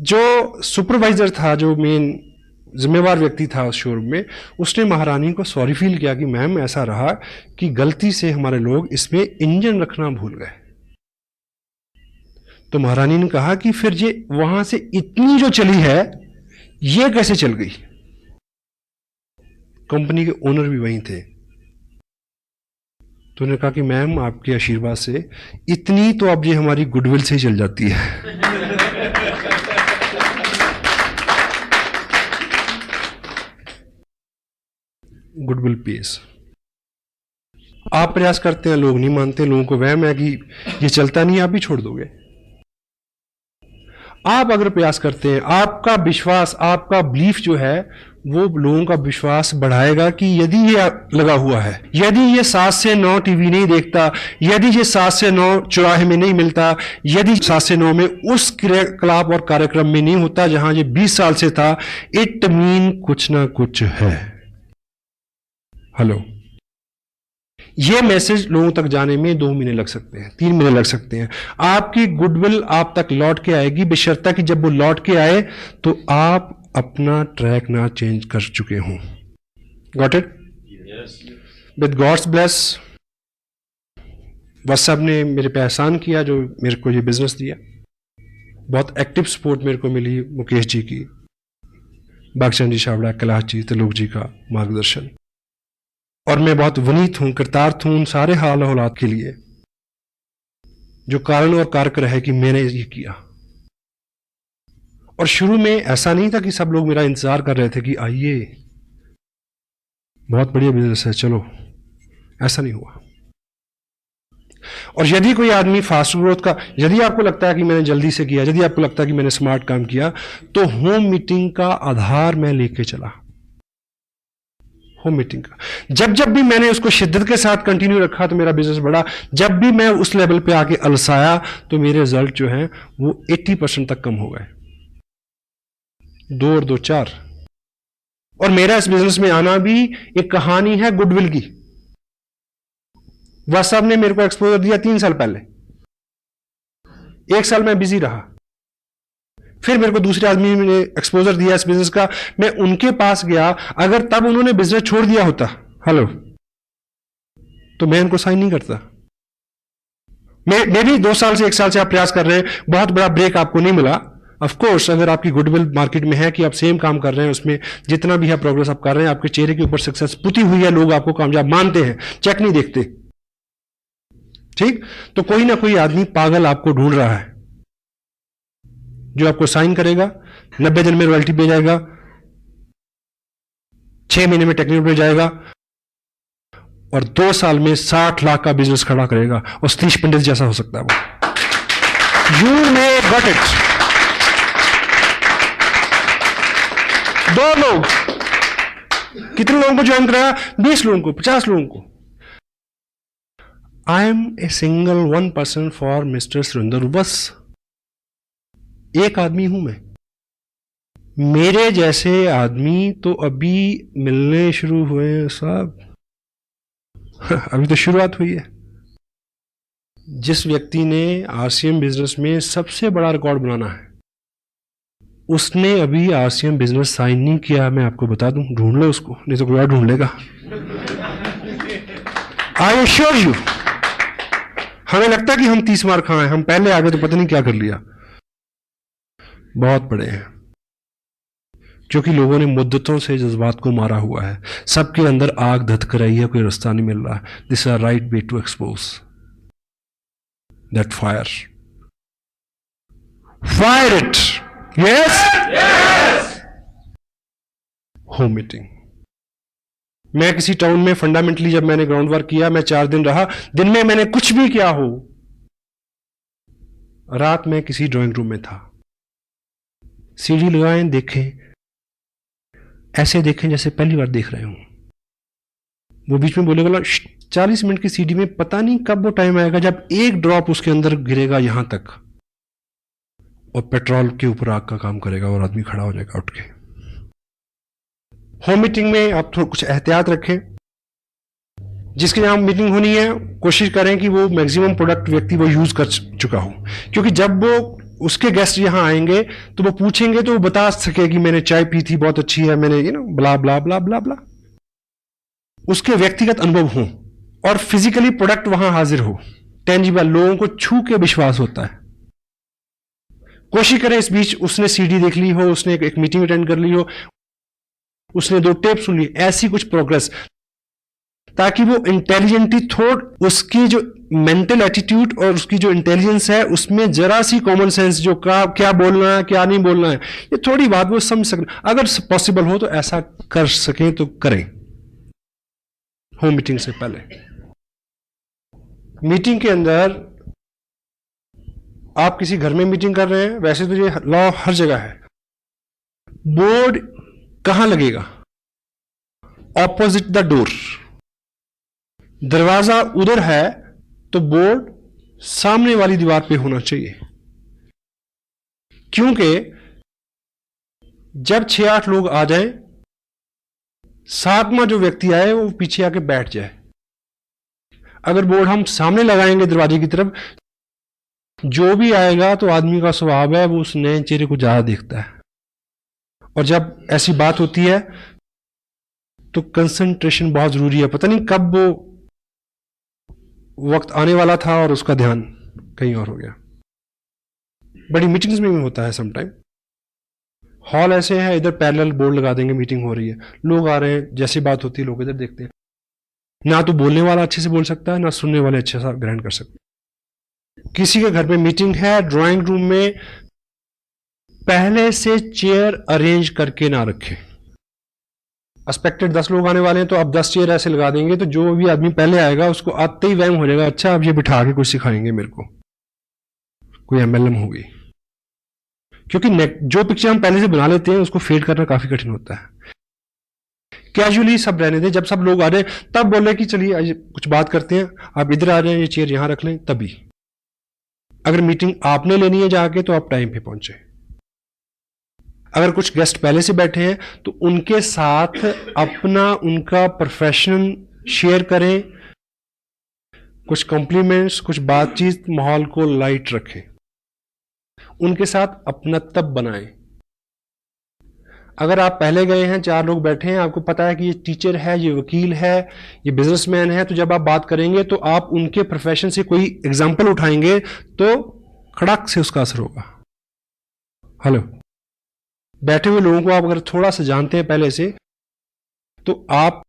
जो सुपरवाइजर था, जो मेन जिम्मेवार व्यक्ति था उस शोरूम में, उसने महारानी को सॉरी फील किया कि मैम ऐसा रहा कि गलती से हमारे लोग इसमें इंजन रखना भूल गए। तो महारानी ने कहा कि फिर ये वहां से इतनी जो चली है, ये कैसे चल गई? कंपनी के ओनर भी वहीं थे। तो उन्होंने कहा कि मैम आपके आशीर्वाद से इतनी तो अब ये हमारी गुडविल से ही चल जाती है। Goodwill pace. आप प्रयास करते हैं, लोग नहीं मानते, लोगों को वहम है कि ये चलता नहीं, आप भी छोड़ दोगे। आप अगर प्रयास करते हैं, आपका विश्वास, आपका बिलीफ जो है, वो लोगों का विश्वास बढ़ाएगा कि यदि ये लगा हुआ है, यदि ये 7 से 9 टीवी नहीं देखता, यदि ये 7 से 9 चौराहे में नहीं मिलता, यदि 7 से 9 में उस क्रियाकलाप और कार्यक्रम में नहीं होता जहां ये 20 साल से था, इट मीन कुछ ना कुछ है। हेलो, ये मैसेज लोगों तक जाने में 2 महीने लग सकते हैं, 3 महीने लग सकते हैं। आपकी गुडविल आप तक लौट के आएगी, बशर्ते कि जब वो लौट के आए तो आप अपना ट्रैक ना चेंज कर चुके हों। Got it? With God's bless, WhatsApp ने मेरे पे एहसान किया जो मेरे को ये बिजनेस दिया। बहुत एक्टिव सपोर्ट मेरे को मिली मुकेश जी की, बागचंद जी छाबड़ा, कैलाश जी, त्रिलोक जी का मार्गदर्शन। और मैं बहुत वनीत हूं, कृतार्थ हूं उन सारे हाल हालात के लिए जो कारण और कारक रहे कि मैंने ये किया। और शुरू में ऐसा नहीं था कि सब लोग मेरा इंतजार कर रहे थे कि आइए बहुत बढ़िया बिजनेस है चलो, ऐसा नहीं हुआ। और यदि कोई आदमी फास्ट ग्रोथ का, यदि आपको लगता है कि मैंने जल्दी से किया, यदि आपको लगता है कि मैंने स्मार्ट काम किया, तो होम मीटिंग का आधार मैं लेके चला। होम मीटिंग का। जब जब भी मैंने उसको शिद्दत के साथ कंटिन्यू रखा तो मेरा बिजनेस बढ़ा। जब भी मैं उस लेवल पे आके अलसाया तो मेरे रिजल्ट जो हैं वो 80% तक कम हो गए। 2 और 2 4। और मेरा इस बिजनेस में आना भी एक कहानी है गुडविल की। वह साहब ने मेरे को एक्सपोजर दिया 3 साल पहले। 1 साल मैं बिजी रहा, फिर मेरे को दूसरे आदमी ने एक्सपोजर दिया इस बिजनेस का, मैं उनके पास गया। अगर तब उन्होंने बिजनेस छोड़ दिया होता, हेलो, तो मैं उनको साइन नहीं करता। मैं भी 2 साल से 1 साल से आप प्रयास कर रहे हैं, बहुत बड़ा ब्रेक आपको नहीं मिला। ऑफ कोर्स अगर आपकी गुडविल मार्केट में है कि आप सेम काम कर रहे हैं, उसमें जितना भी है प्रोग्रेस आप कर रहे हैं, आपके चेहरे के ऊपर सक्सेस पुती हुई है, लोग आपको कामयाब मानते हैं, चेक नहीं देखते, ठीक। तो कोई ना कोई आदमी पागल आपको ढूंढ रहा है जो आपको साइन करेगा, 90 दिन में रॉयल्टी पे जाएगा, 6 महीने में टेक्निकल पे जाएगा और 2 साल में 60 लाख का बिजनेस खड़ा करेगा और सतीश पंडित जैसा हो सकता है वो। You may got it. 2 लोग, कितने लोगों को ज्वाइन कराया? 20 लोगों को, 50 लोगों को। I am a single 1 person for mister Surendra. बस एक आदमी हूं मैं। मेरे जैसे आदमी तो अभी मिलने शुरू हुए हैं साहब। अभी तो शुरुआत हुई है। जिस व्यक्ति ने आरसीएम बिजनेस में सबसे बड़ा रिकॉर्ड बनाना है, उसने अभी आरसीएम बिजनेस साइन नहीं किया। मैं आपको बता दूं, ढूंढ लो उसको, नहीं तो कोई और ढूंढ लेगा। I assure you. हमें लगता है कि हम 30 मार खाए, हम पहले आ गए तो पता नहीं क्या कर लिया। बहुत बड़े हैं, क्योंकि लोगों ने मुद्दतों से जज्बात को मारा हुआ है। सबके अंदर आग धधक रही है, कोई रास्ता नहीं मिल रहा। This are right way to expose that fire. Fire it. Yes. Home meeting. मैं किसी टाउन में फंडामेंटली जब मैंने ग्राउंड वर्क किया, मैं 4 दिन रहा। दिन में मैंने कुछ भी किया हो, रात में किसी ड्राइंग रूम में था। सीढ़ी लगाएं, देखें, ऐसे देखें जैसे पहली बार देख रहे हो। वो बीच में बोलेगा 40 मिनट की सीढ़ी में पता नहीं कब वो टाइम आएगा जब एक ड्रॉप उसके अंदर गिरेगा यहां तक, और पेट्रोल के ऊपर आग का काम करेगा और आदमी खड़ा हो जाएगा उठ के। होम मीटिंग में आप थोड़ा कुछ एहतियात रखें। जिसके यहां मीटिंग होनी है, कोशिश करें कि वो मैक्सिमम प्रोडक्ट व्यक्ति वो यूज कर चुका हो, क्योंकि जब वो उसके गेस्ट यहां आएंगे तो वो पूछेंगे तो वो बता सके कि मैंने चाय पी थी, बहुत अच्छी है, मैंने ब्ला ब्ला ब्ला ब्ला ब्ला। उसके व्यक्तिगत अनुभव हो और फिजिकली प्रोडक्ट वहां हाजिर हो, टेंजिबल, लोगों को छू के विश्वास होता है। कोशिश करें इस बीच उसने सीडी देख ली हो, उसने एक मीटिंग अटेंड कर ली हो, उसने 2 टेप सुन ली, ऐसी कुछ प्रोग्रेस, ताकि वो इंटेलिजेंटली थॉट, उसकी जो मेंटल एटीट्यूड और उसकी जो इंटेलिजेंस है उसमें जरा सी कॉमन सेंस, जो क्या बोलना है क्या नहीं बोलना है, ये थोड़ी बात वो समझ सकें। अगर पॉसिबल हो तो ऐसा कर सकें तो करें होम मीटिंग से पहले। मीटिंग के अंदर आप किसी घर में मीटिंग कर रहे हैं, वैसे तो ये लॉ हर जगह है। बोर्ड कहां लगेगा? Opposite the door. दरवाजा उधर है तो बोर्ड सामने वाली दीवार पे होना चाहिए, क्योंकि जब 6-8 लोग आ जाएं, 7वां जो व्यक्ति आए वो पीछे आके बैठ जाए। अगर बोर्ड हम सामने लगाएंगे दरवाजे की तरफ, जो भी आएगा तो आदमी का स्वभाव है वो उस नए चेहरे को ज्यादा देखता है, और जब ऐसी बात होती है तो कंसंट्रेशन बहुत जरूरी है। पता नहीं कब वो वक्त आने वाला था और उसका ध्यान कहीं और हो गया। बड़ी मीटिंग्स में भी होता है समटाइम। हॉल ऐसे है, इधर पैरेलल बोर्ड लगा देंगे, मीटिंग हो रही है, लोग आ रहे हैं, जैसी बात होती है लोग इधर देखते हैं। ना तो बोलने वाला अच्छे से बोल सकता है, ना सुनने वाले अच्छे से ग्रहण कर सकते हैं। किसी के घर में मीटिंग है, ड्राइंग रूम में पहले से चेयर अरेंज करके ना रखें। एक्सपेक्टेड 10 लोग आने वाले हैं तो आप 10 चेयर ऐसे लगा देंगे तो जो भी आदमी पहले आएगा उसको आते ही वहम हो जाएगा, अच्छा अब ये बिठा के कुछ सिखाएंगे मेरे को, कोई एमएलएम होगी। क्योंकि जो पिक्चर हम पहले से बना लेते हैं उसको फेड करना काफी कठिन होता है। कैजुअली सब रहने दें, जब सब लोग आ रहे हैं तब बोले कि चलिए आज कुछ बात करते हैं, आप इधर आ रहे हैं, ये चेयर यहां रख लें, तभी। अगर मीटिंग आपने लेनी है जाके तो आप टाइम पे पहुंचे। अगर कुछ गेस्ट पहले से बैठे हैं तो उनके साथ अपना उनका प्रोफेशन शेयर करें, कुछ कॉम्प्लीमेंट्स, कुछ बातचीत, माहौल को लाइट रखें, उनके साथ अपनत्व बनाएं। अगर आप पहले गए हैं, 4 लोग बैठे हैं, आपको पता है कि ये टीचर है, ये वकील है, ये बिजनेसमैन है, तो जब आप बात करेंगे तो आप उनके प्रोफेशन से कोई एग्जाम्पल उठाएंगे तो खड़क से उसका असर होगा। हेलो, बैठे हुए लोगों को आप अगर थोड़ा सा जानते हैं पहले से, तो आप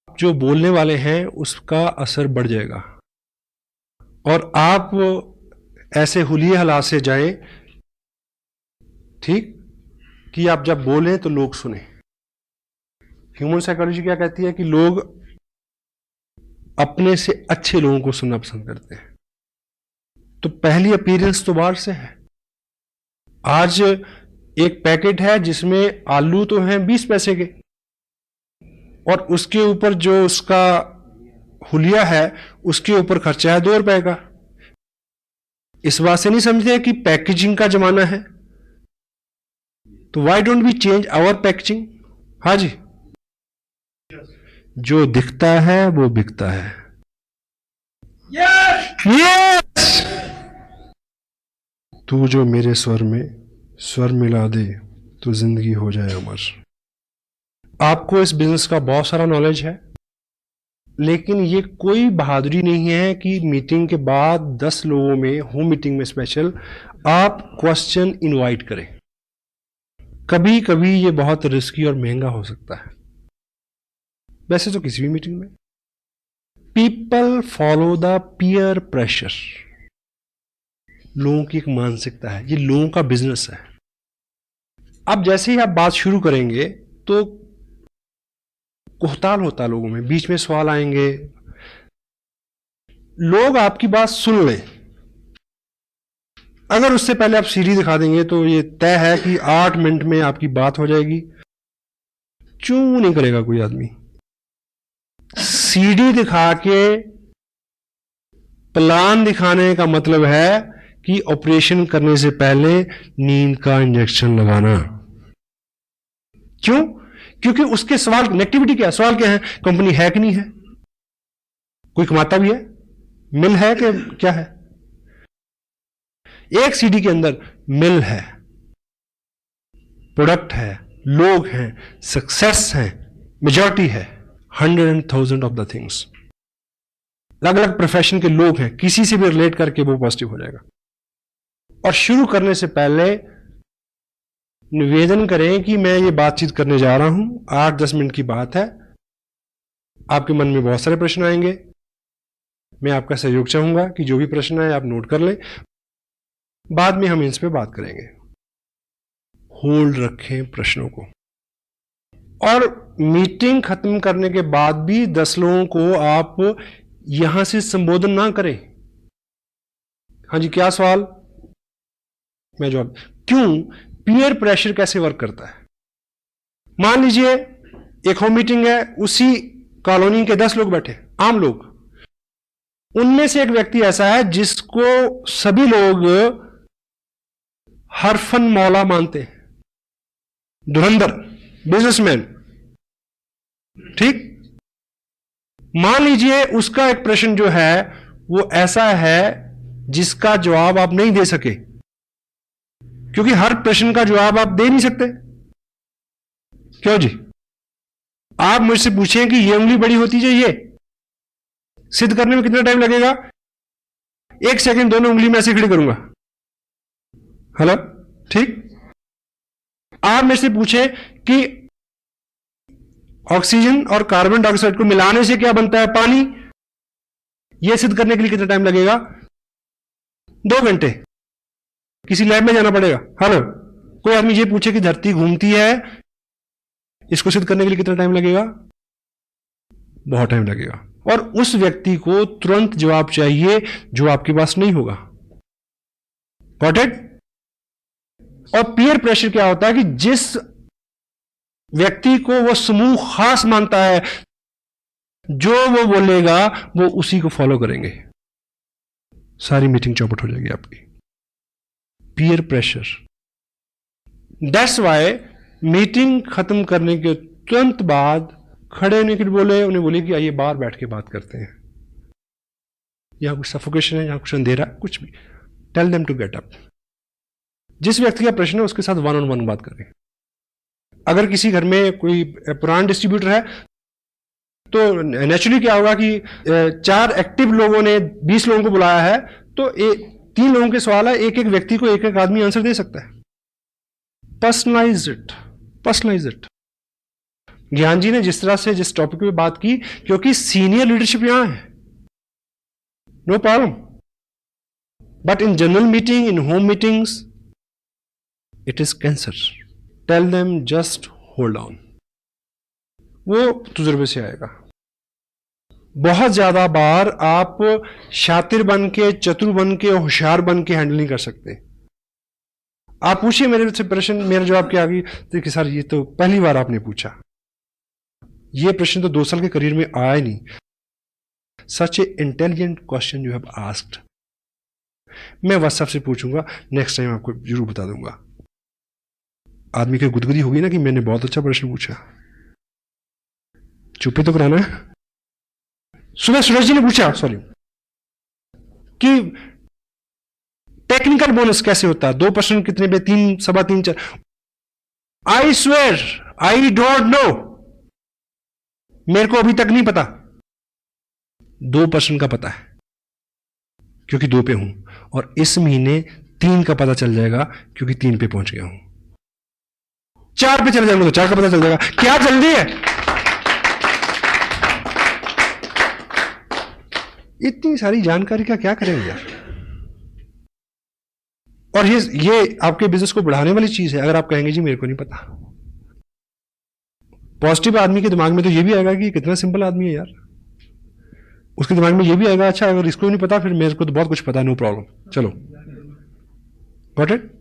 जो बोलने वाले हैं उसका असर बढ़ जाएगा और आप ऐसे हुलिये हालात से जाएं, ठीक, कि आप जब बोलें तो लोग सुने। ह्यूमन साइकोलॉजी क्या कहती है कि लोग अपने से अच्छे लोगों को सुनना पसंद करते हैं। तो पहली अपीयरेंस तो बाहर से है। आज एक पैकेट है जिसमें आलू तो हैं 20 पैसे के और उसके ऊपर जो उसका हुलिया है उसके ऊपर खर्चा है 2 रुपए का। इस बात से नहीं समझते कि पैकेजिंग का जमाना है, तो why don't we change our packaging. हाँ जी, जो दिखता है वो बिकता है। यस, तू जो मेरे स्वर में स्वर मिला दे तो जिंदगी हो जाए अमर। आपको इस बिजनेस का बहुत सारा नॉलेज है, लेकिन ये कोई बहादुरी नहीं है कि मीटिंग के बाद 10 लोगों में, होम मीटिंग में स्पेशल, आप क्वेश्चन इनवाइट करें। कभी कभी ये बहुत रिस्की और महंगा हो सकता है, वैसे तो किसी भी मीटिंग में। People follow the peer pressure. लोगों की एक मानसिकता है, ये लोगों का बिजनेस है। अब जैसे ही आप बात शुरू करेंगे तो कोहताल होता है लोगों में, बीच में सवाल आएंगे, लोग आपकी बात सुन लें। अगर उससे पहले आप सीढ़ी दिखा देंगे तो ये तय है कि 8 मिनट में आपकी बात हो जाएगी। चूं नहीं करेगा कोई आदमी। सीढ़ी दिखा के प्लान दिखाने का मतलब है कि ऑपरेशन करने से पहले नींद का इंजेक्शन लगाना। क्यों? क्योंकि उसके सवाल, नेगेटिविटी क्या है, सवाल क्या है, कंपनी है कि नहीं है, कोई कमाता भी है, मिल है कि क्या है। एक सीडी के अंदर मिल है, प्रोडक्ट है, लोग हैं, सक्सेस है, मेजॉरिटी है, 100,000 ऑफ द थिंग्स। अलग अलग प्रोफेशन के लोग हैं, किसी से भी रिलेट करके वो पॉजिटिव हो जाएगा। और शुरू करने से पहले निवेदन करें कि मैं ये बातचीत करने जा रहा हूं, 8-10 मिनट की बात है, आपके मन में बहुत सारे प्रश्न आएंगे, मैं आपका सहयोग चाहूंगा कि जो भी प्रश्न है आप नोट कर लें, बाद में हम इस पे बात करेंगे। होल्ड रखें प्रश्नों को, और मीटिंग खत्म करने के बाद भी 10 लोगों को आप यहां से संबोधन ना करें। हाँ जी, क्या सवाल, मैं जवाब। क्यों? पीयर प्रेशर कैसे वर्क करता है? मान लीजिए एक होम मीटिंग है, उसी कॉलोनी के 10 लोग बैठे, आम लोग, उनमें से एक व्यक्ति ऐसा है जिसको सभी लोग हरफन मौला मानते हैं, धुरंधर बिजनेसमैन, ठीक। मान लीजिए उसका एक प्रश्न जो है वो ऐसा है जिसका जवाब आप नहीं दे सके, क्योंकि हर प्रश्न का जवाब आप दे नहीं सकते। क्यों जी? आप मुझसे पूछें कि ये उंगली बड़ी होती है, ये सिद्ध करने में कितना टाइम लगेगा? 1 सेकंड, दोनों उंगली में ऐसे खड़ी करूंगा। हेलो, ठीक। आप मेरे से पूछे कि ऑक्सीजन और कार्बन डाइऑक्साइड को मिलाने से क्या बनता है? पानी। यह सिद्ध करने के लिए कितना टाइम लगेगा? 2 घंटे। किसी लैब में जाना पड़ेगा। हेलो, कोई आदमी ये पूछे कि धरती घूमती है, इसको सिद्ध करने के लिए कितना टाइम लगेगा? बहुत टाइम लगेगा। और उस व्यक्ति को तुरंत जवाब चाहिए जो आपके पास नहीं होगा। Got it? और पीयर प्रेशर क्या होता है कि जिस व्यक्ति को वो समूह खास मानता है, जो वो बोलेगा वो उसी को फॉलो करेंगे, सारी मीटिंग चौपट हो जाएगी आपकी। Peer pressure. That's why meeting खत्म करने के तुरंत बाद खड़े होने के लिए बोले, उन्हें बोले कि आइए बाहर बैठ के बात करते हैं, यहां कुछ सफोकेशन है, यहां कुछ अंधेरा, कुछ भी। Tell them to get up. जिस व्यक्ति का प्रश्न है उसके साथ वन ऑन वन बात करें। अगर किसी घर में कोई पुराना डिस्ट्रीब्यूटर है तो नेचुरली क्या होगा कि 4 एक्टिव लोगों ने 20 लोगों को बुलाया है, तो 3 लोगों के सवाल है, एक एक व्यक्ति को एक एक आदमी आंसर दे सकता है। Personalise it, personalise it. Gyan ji ने जिस तरह से जिस टॉपिक पे बात की, क्योंकि सीनियर लीडरशिप यहां है, no problem, but in general meeting, in home meetings, it is cancer. Tell them just hold on. वो तजुर्बे से आएगा। बहुत ज्यादा बार आप शातिर बन के, चतुर बन के, होशियार बन के हैंडल नहीं कर सकते। आप पूछिए मेरे से प्रश्न, मेरा जवाब क्या आ गई, देखिए सर ये तो पहली बार आपने पूछा, ये प्रश्न तो 2 साल के करियर में आया ही नहीं। Such a intelligent question you have asked. मैं व्हाट्सएप से पूछूंगा, नेक्स्ट टाइम आपको जरूर बता दूंगा। आदमी की गुदगुदी होगी ना कि मैंने बहुत अच्छा प्रश्न पूछा, चुप्पी तो कराना है। सुबह सूरज जी ने पूछा, सॉरी, कि टेक्निकल बोनस कैसे होता है, 2% कितने पे, 3, सवा 3, 4। I swear I don't know, मेरे को अभी तक नहीं पता। 2% का पता है क्योंकि 2 पे हूं, और इस महीने 3 का पता चल जाएगा क्योंकि 3 पे पहुंच गया हूं। 4 पे चले जाएंगे तो 4 का पता चल जाएगा। क्या जल्दी है? इतनी सारी जानकारी का क्या करेंगे यार। और ये आपके बिजनेस को बढ़ाने वाली चीज है। अगर आप कहेंगे जी मेरे को नहीं पता, पॉजिटिव आदमी के दिमाग में तो ये भी आएगा कि कितना सिंपल आदमी है यार। उसके दिमाग में ये भी आएगा, अच्छा अगर इसको नहीं पता फिर मेरे को तो बहुत कुछ पता है, नो प्रॉब्लम, चलो। Got it?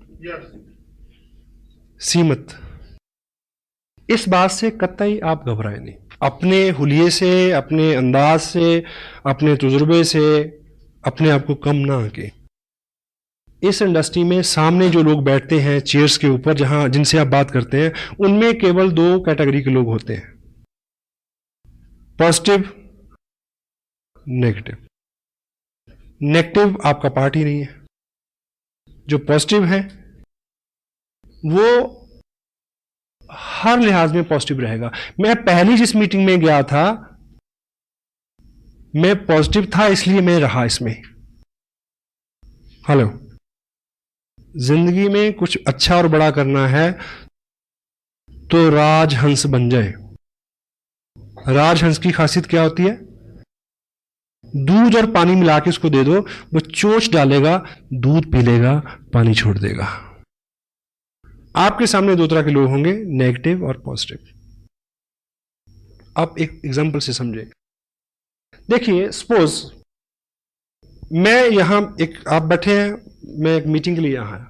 सीमत। इस बात से कतई आप घबराए नहीं। अपने हुलिये से, अपने अंदाज से, अपने तजुर्बे से अपने आप को कम ना आके। इस इंडस्ट्री में सामने जो लोग बैठते हैं चेयर्स के ऊपर, जहां जिनसे आप बात करते हैं, उनमें केवल 2 कैटेगरी के लोग होते हैं, पॉजिटिव, नेगेटिव। नेगेटिव आपका पार्ट ही नहीं है। जो पॉजिटिव है वो हर लिहाज में पॉजिटिव रहेगा। मैं पहली जिस मीटिंग में गया था, मैं पॉजिटिव था इसलिए मैं रहा इसमें। हेलो, जिंदगी में कुछ अच्छा और बड़ा करना है तो राजहंस बन जाए। राजहंस की खासियत क्या होती है? दूध और पानी मिला के उसको दे दो, वो चोंच डालेगा, दूध पी लेगा, पानी छोड़ देगा। आपके सामने 2 तरह के लोग होंगे, नेगेटिव और पॉजिटिव। आप एक एग्जांपल से समझे। देखिए, सपोज मैं यहां आप बैठे हैं, मैं एक मीटिंग के लिए यहां आया।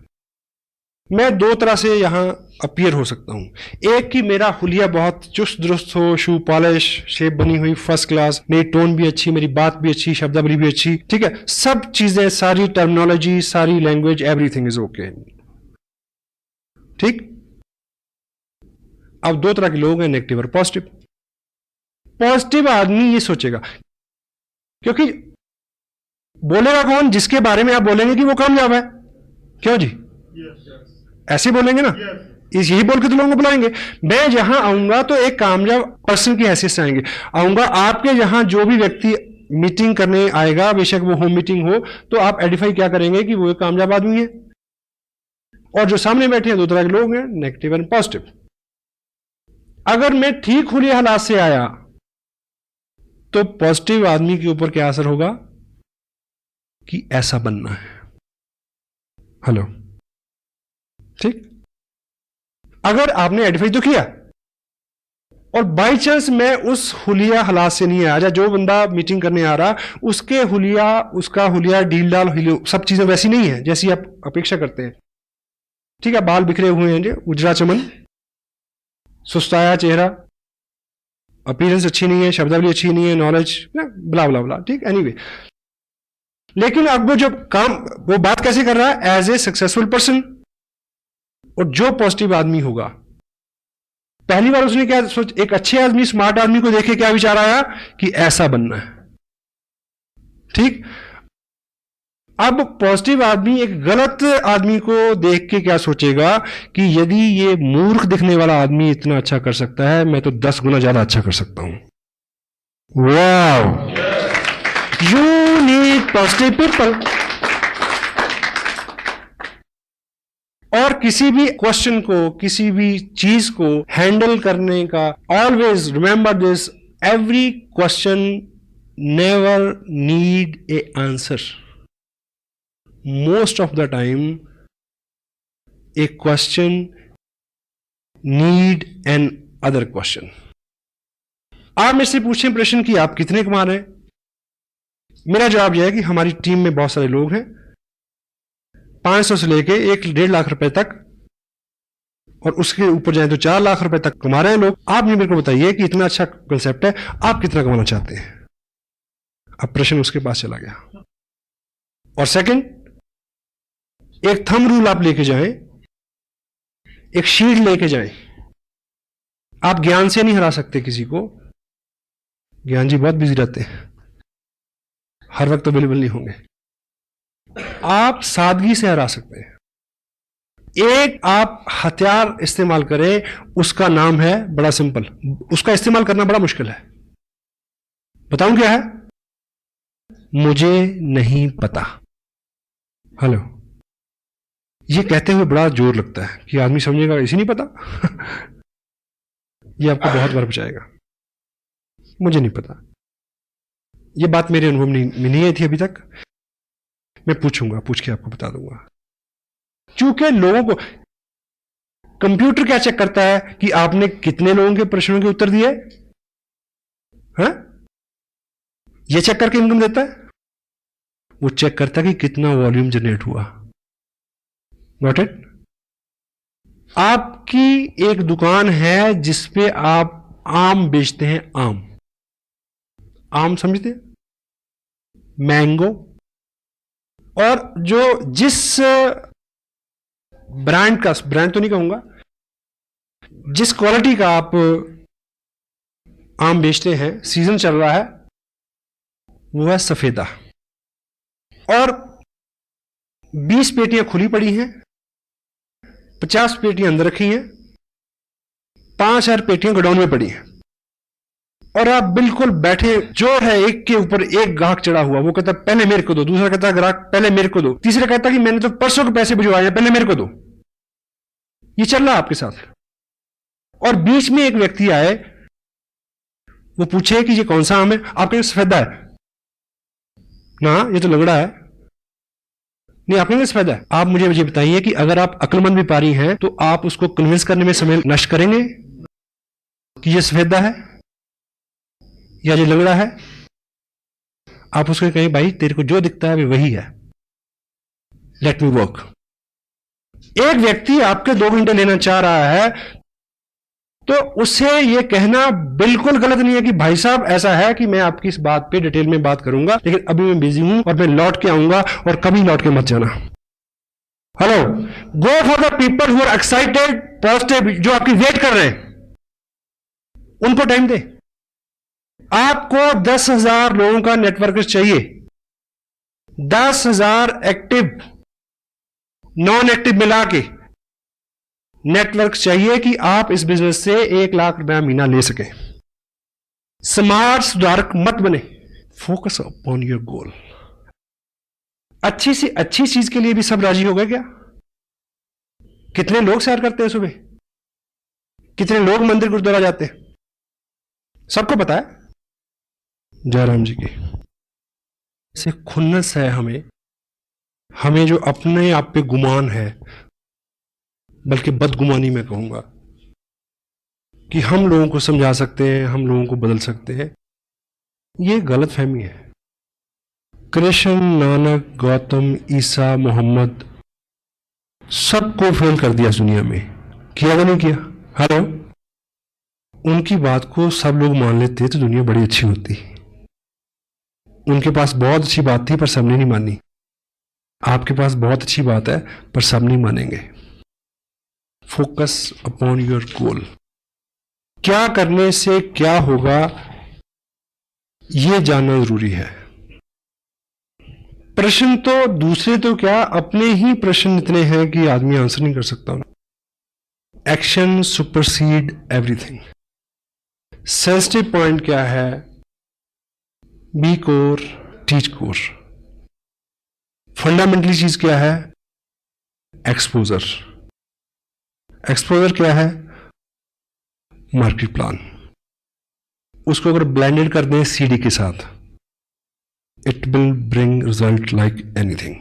मैं 2 तरह से यहां अपीयर हो सकता हूं। एक कि मेरा हुलिया बहुत चुस्त दुरुस्त हो, शू पॉलिश, शेप बनी हुई फर्स्ट क्लास, मेरी टोन भी अच्छी, मेरी बात भी अच्छी, शब्दावली भी अच्छी, ठीक है, सब चीजें, सारी टर्मिनोलॉजी, सारी लैंग्वेज, एवरीथिंग इज ओके, ठीक। अब 2 तरह के लोग हैं, नेगेटिव और पॉजिटिव। पॉजिटिव आदमी ये सोचेगा, क्योंकि बोलेगा कौन? जिसके बारे में आप बोलेंगे कि वो कामयाब है। क्यों जी? ऐसे बोलेंगे ना, यही बोल के तो लोगों को बुलाएंगे। मैं जहां आऊंगा तो एक कामयाब पर्सन की हैसियत से आऊंगा। आपके यहां जो भी व्यक्ति मीटिंग करने आएगा, बेशक वो होम मीटिंग हो, तो आप आइडेंटिफाई क्या करेंगे कि वो एक कामयाब आदमी है। और जो सामने बैठे हैं 2 तरह के लोग हैं, नेगेटिव एंड पॉजिटिव। अगर मैं ठीक हुलिया हालात से आया तो पॉजिटिव आदमी के ऊपर क्या असर होगा कि ऐसा बनना है। हेलो, ठीक। अगर आपने आइडेंटिफाई तो किया और बाई चांस मैं उस हुलिया हालात से नहीं आया, जो बंदा मीटिंग करने आ रहा उसका हुलिया ढील डाल, सब चीजें वैसी नहीं है जैसी आप अपेक्षा करते हैं, ठीक है, बाल बिखरे हुए हैं, उजरा चमन, सुस्ताया चेहरा, अपीयरेंस अच्छी नहीं है, शब्दावली अच्छी नहीं है, नॉलेज ब्ला ब्ला ब्ला, ठीक, एनीवे। लेकिन अब वो जब काम, वो बात कैसे कर रहा है? As a successful person. और जो पॉजिटिव आदमी होगा, पहली बार उसने क्या सोच, एक अच्छे आदमी, स्मार्ट आदमी को देखे क्या विचार आया कि ऐसा बनना है, ठीक। अब पॉजिटिव आदमी एक गलत आदमी को देख के क्या सोचेगा कि यदि ये मूर्ख दिखने वाला आदमी इतना अच्छा कर सकता है, मैं तो 10 गुना ज्यादा अच्छा कर सकता हूं। वाव, यू नीड पॉजिटिव पीपल। और किसी भी क्वेश्चन को, किसी भी चीज को हैंडल करने का, always remember this, every question never need A answer. Most of the time a question need an other question। आप मेरे से पूछें प्रश्न कि आप कितने कमा रहे हैं, मेरा जवाब यह है कि हमारी टीम में बहुत सारे लोग हैं, 500 से लेके 1-1.5 लाख रुपए तक, और उसके ऊपर जाए तो 4 लाख रुपए तक कमा रहे हैं लोग। आप मेरे को बताइए कि इतना अच्छा कंसेप्ट है, आप कितना कमाना चाहते हैं? अब प्रश्न उसके पास चला गया। और सेकंड, एक थंब रूल आप लेके जाएं, एक शीट लेके जाएं। आप ज्ञान से नहीं हरा सकते किसी को, ज्ञान जी बहुत बिजी रहते हैं, हर वक्त अवेलेबल नहीं होंगे। आप सादगी से हरा सकते हैं। एक आप हथियार इस्तेमाल करें, उसका नाम है, बड़ा सिंपल, उसका इस्तेमाल करना बड़ा मुश्किल है। बताऊं क्या है? मुझे नहीं पता। हेलो, ये कहते हुए बड़ा जोर लगता है कि आदमी समझेगा इसे नहीं पता। ये आपको बहुत बार बचाएगा, मुझे नहीं पता। ये बात मेरे अनुभव में नहीं आई थी अभी तक, मैं पूछूंगा, पूछ के आपको बता दूंगा। क्योंकि लोगों को कंप्यूटर क्या चेक करता है कि आपने कितने लोगों के प्रश्नों के उत्तर दिए, हाँ? ये चेक करके इनकम देता है। वो चेक करता है कि कितना वॉल्यूम जनरेट हुआ। Not it? आपकी एक दुकान है जिसपे आप आम बेचते हैं, आम, आम समझते हैं, मैंगो। और जो जिस ब्रांड का, ब्रांड तो नहीं कहूंगा, जिस क्वालिटी का आप आम बेचते हैं, सीजन चल रहा है, वो है सफेदा। और 20 पेटियां खुली पड़ी हैं, 50 पेटियां अंदर रखी हैं, 5000 पेटियां गोडाउन में पड़ी हैं। और आप बिल्कुल बैठे, जो है एक के ऊपर एक ग्राहक चढ़ा हुआ, वो कहता पहले मेरे को दो, दूसरा कहता ग्राहक पहले मेरे को दो, तीसरा कहता कि मैंने तो परसों के पैसे भिजवाए हैं, पहले मेरे को दो। ये चल रहा है आपके साथ। और बीच में एक व्यक्ति आए, वो पूछे कि ये कौन सा आम है? आप कहेंगे सफेदा है ना, ये तो लंगड़ा है। नहीं, आप कहेंगे सफेदा है। आप मुझे ये बताइए कि अगर आप अक्लमंद व्यापारी हैं तो आप उसको कन्विंस करने में समय नष्ट करेंगे कि ये सफेदा है या ये लंगड़ा है? आप उसको कहें भाई तेरे को जो दिखता है वे वही है, लेट मी वर्क। एक व्यक्ति आपके 2 घंटे लेना चाह रहा है तो उससे यह कहना बिल्कुल गलत नहीं है कि भाई साहब ऐसा है कि मैं आपकी इस बात पे डिटेल में बात करूंगा, लेकिन अभी मैं बिजी हूं और मैं लौट के आऊंगा, और कभी लौट के मत जाना। Hello, go for the people who are excited, positive, जो आपकी वेट कर रहे हैं, उनको टाइम दे। आपको 10,000 लोगों का नेटवर्क चाहिए, 10,000 एक्टिव नॉन एक्टिव मिला के नेटवर्क चाहिए कि आप इस बिजनेस से 1 लाख रुपया महीना ले सके। स्मार्ट सुधारक मत बने, फोकस अपॉन योर गोल। अच्छी सी अच्छी चीज के लिए भी सब राजी हो गए क्या? कितने लोग सैर करते हैं सुबह, कितने लोग मंदिर गुरुद्वारा जाते हैं, सबको पता है। जयराम जी की से खुन्नस है हमें जो अपने आप पे गुमान है, बल्कि बदगुमानी में कहूंगा, कि हम लोगों को समझा सकते हैं, हम लोगों को बदल सकते हैं, ये गलत फहमी है। कृष्ण, नानक, गौतम, ईसा, मोहम्मद, सबको फेल कर दिया दुनिया में, किया या नहीं किया? हेलो, उनकी बात को सब लोग मान लेते तो दुनिया बड़ी अच्छी होती। उनके पास बहुत अच्छी बात थी पर सबने नहीं मानी। आपके पास बहुत अच्छी बात है पर सब नहीं मानेंगे। Focus upon your goal. क्या करने से क्या होगा यह जानना जरूरी है। प्रश्न तो दूसरे तो क्या, अपने ही प्रश्न इतने हैं कि आदमी आंसर नहीं कर सकता। Action supersede everything. Sensitive point क्या है? Be core, teach core. Fundamentally चीज क्या है? एक्सपोजर। एक्सपोजर क्या है? Market plan. उसको अगर ब्लेंडेड कर दें सीडी के साथ, it will bring result like anything.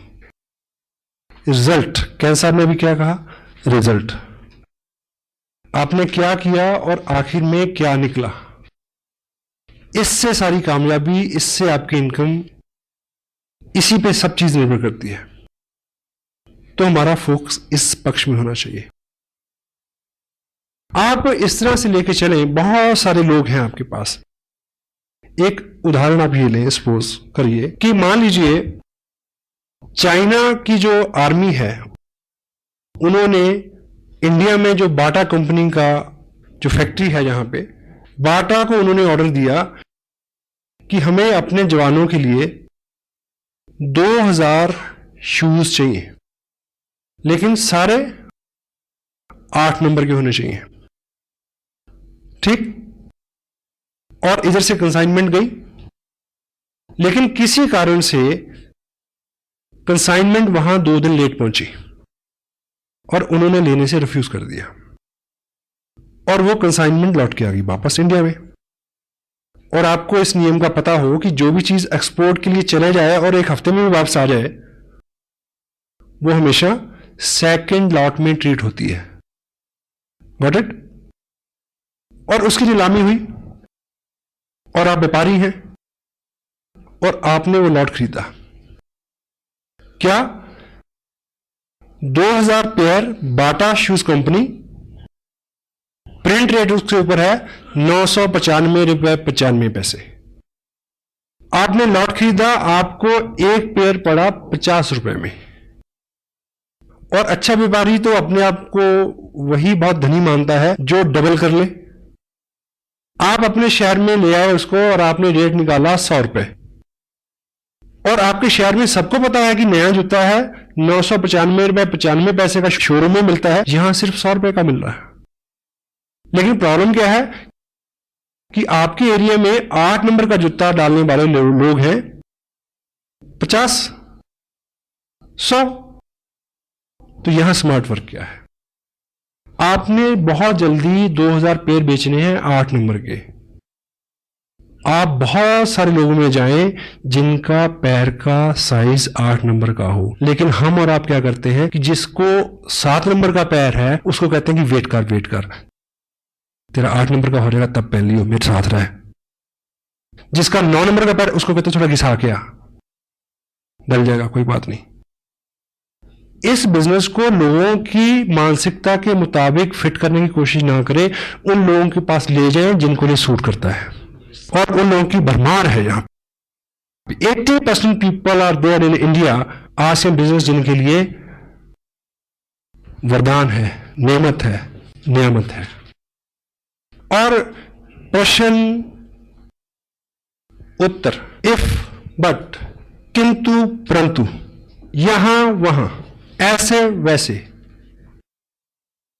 Result, cancer में भी क्या कहा? रिजल्ट। आपने क्या किया और आखिर में क्या निकला, इससे सारी कामयाबी, इससे आपकी इनकम, इसी पे सब चीज निर्भर करती है। तो हमारा फोकस इस पक्ष में होना चाहिए। आप इस तरह से लेके चलें, बहुत सारे लोग हैं आपके पास। एक उदाहरण आप ये लें, सपोज करिए कि मान लीजिए चाइना की जो आर्मी है उन्होंने इंडिया में जो बाटा कंपनी का जो फैक्ट्री है, यहां पे बाटा को उन्होंने ऑर्डर दिया कि हमें अपने जवानों के लिए 2000 शूज चाहिए, लेकिन सारे 8 नंबर के होने चाहिए। ठीक। और इधर से कंसाइनमेंट गई, लेकिन किसी कारण से कंसाइनमेंट वहां 2 दिन लेट पहुंची और उन्होंने लेने से रिफ्यूज कर दिया, और वो कंसाइनमेंट लौट के आ गई वापस इंडिया में। और आपको इस नियम का पता हो कि जो भी चीज एक्सपोर्ट के लिए चले जाए और 1 हफ्ते में भी वापस आ जाए, वो हमेशा सेकंड लॉट में ट्रीट होती है। Got it? और उसकी नीलामी हुई और आप व्यापारी हैं और आपने वो लॉट खरीदा। क्या? 2000 पेयर बाटा शूज कंपनी, प्रिंट रेट उसके ऊपर है 995 रुपए 95 पैसे। आपने लॉट खरीदा, आपको एक पेयर पड़ा 50 रुपए में। और अच्छा व्यापारी तो अपने आप को वही बहुत धनी मानता है जो डबल कर ले। आप अपने शहर में ले आए उसको और आपने रेट निकाला 100 रुपए, और आपके शहर में सबको पता है कि नया जूता है 995 रुपए 95 पैसे का शोरूम में मिलता है, यहां सिर्फ 100 रुपए का मिल रहा है। लेकिन प्रॉब्लम क्या है कि आपके एरिया में 8 नंबर का जूता डालने वाले लोग हैं 50, 100। तो यहां स्मार्ट वर्क क्या है? आपने बहुत जल्दी 2000 पेयर बेचने हैं 8 नंबर के। आप बहुत सारे लोगों में जाएं जिनका पैर का साइज 8 नंबर का हो, लेकिन हम और आप क्या करते हैं कि जिसको 7 नंबर का पैर है उसको कहते हैं कि वेट कर, तेरा 8 नंबर का हो जाएगा तब पहन लियो, मेरे साथ रहे। जिसका 9 नंबर का पैर, उसको कहते हैं थोड़ा घिसा के आ, डल जाएगा, कोई बात नहीं। इस बिजनेस को लोगों की मानसिकता के मुताबिक फिट करने की कोशिश ना करें, उन लोगों के पास ले जाएं जिनको ये सूट करता है, और उन लोगों की भरमार है यहां। 80% people are there in India Asian business, जिनके लिए वरदान है, नेमत है, नियामत है। और प्रश्न उत्तर, इफ, बट, किंतु, परंतु, यहां वहां, ऐसे वैसे,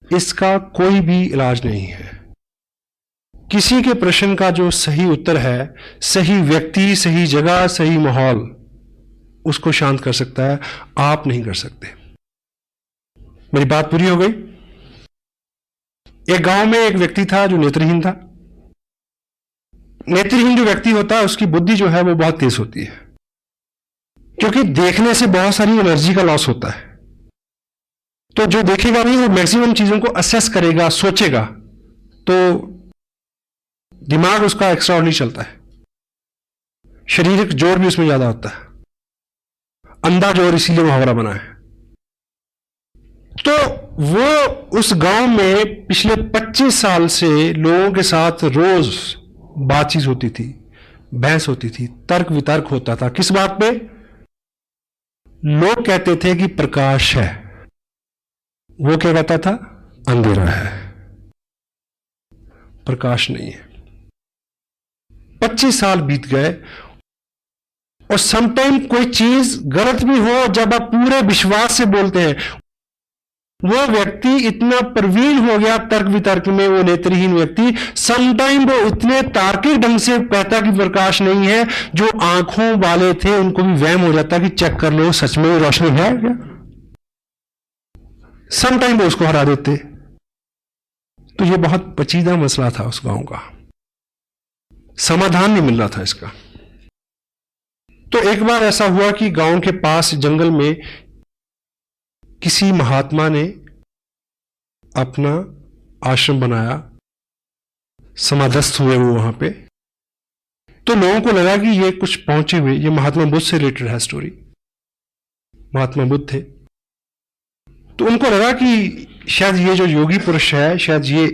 इसका कोई भी इलाज नहीं है। किसी के प्रश्न का जो सही उत्तर है, सही व्यक्ति, सही जगह, सही माहौल उसको शांत कर सकता है, आप नहीं कर सकते। मेरी बात पूरी हो गई? एक गांव में एक व्यक्ति था जो नेत्रहीन था। नेत्रहीन जो व्यक्ति होता है उसकी बुद्धि जो है वो बहुत तेज होती है, क्योंकि देखने से बहुत सारी एनर्जी का लॉस होता है। तो जो देखेगा नहीं वो मैक्सिमम चीजों को असेस करेगा, सोचेगा, तो दिमाग उसका एक्स्ट्राऑर्डिनरी चलता है। शारीरिक जोर भी उसमें ज्यादा होता है। अंधा जोर इसीलिए मुहावरा बना है। तो वो उस गांव में पिछले 25 साल से लोगों के साथ रोज बातचीत होती थी, बहस होती थी, तर्क वितर्क होता था। किस बात पे? लोग कहते थे कि प्रकाश है, वो क्या कहता था? अंधेरा है, प्रकाश नहीं है। 25 साल बीत गए और समटाइम कोई चीज गलत भी हो, जब आप पूरे विश्वास से बोलते हैं, वो व्यक्ति इतना प्रवीण हो गया तर्क वितर्क में, वो नेत्रहीन व्यक्ति, समटाइम वो इतने तार्किक ढंग से कहता कि प्रकाश नहीं है, जो आंखों वाले थे उनको भी वहम हो जाता कि चेक कर लो सच में रोशनी है क्या। समटाइम वो उसको हरा देते। तो ये बहुत पेचीदा मसला था उस गांव का, समाधान नहीं मिल रहा था इसका। तो एक बार ऐसा हुआ कि गांव के पास जंगल में किसी महात्मा ने अपना आश्रम बनाया, समाधस्थ हुए वो वहां पे। तो लोगों को लगा कि ये कुछ पहुंचे हुए, ये महात्मा बुद्ध से रिलेटेड है स्टोरी, महात्मा बुद्ध थे। तो उनको लगा कि शायद ये जो योगी पुरुष है, शायद ये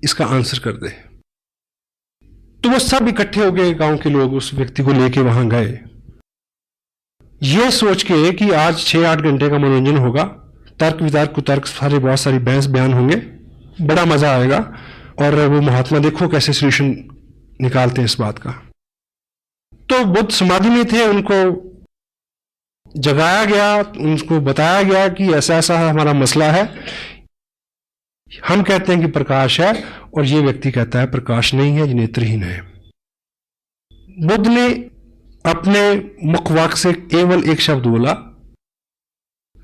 इसका आंसर कर दे। तो वो सब इकट्ठे हो गए, गांव के लोग उस व्यक्ति को लेके वहां गए, ये सोच के कि आज 6-8 घंटे का मनोरंजन होगा, तर्क वितर्क कुतर्क सारे, बहुत सारी बहस बयान होंगे, बड़ा मजा आएगा, और वो महात्मा देखो कैसे सोल्यूशन निकालते हैं इस बात का। तो बुद्ध समाधि में थे, उनको जगाया गया, उनको बताया गया कि ऐसा ऐसा हमारा मसला है, हम कहते हैं कि प्रकाश है और ये व्यक्ति कहता है प्रकाश नहीं है, ये नेत्रहीन है। बुद्ध ने अपने मुखवाक से केवल एक शब्द बोला,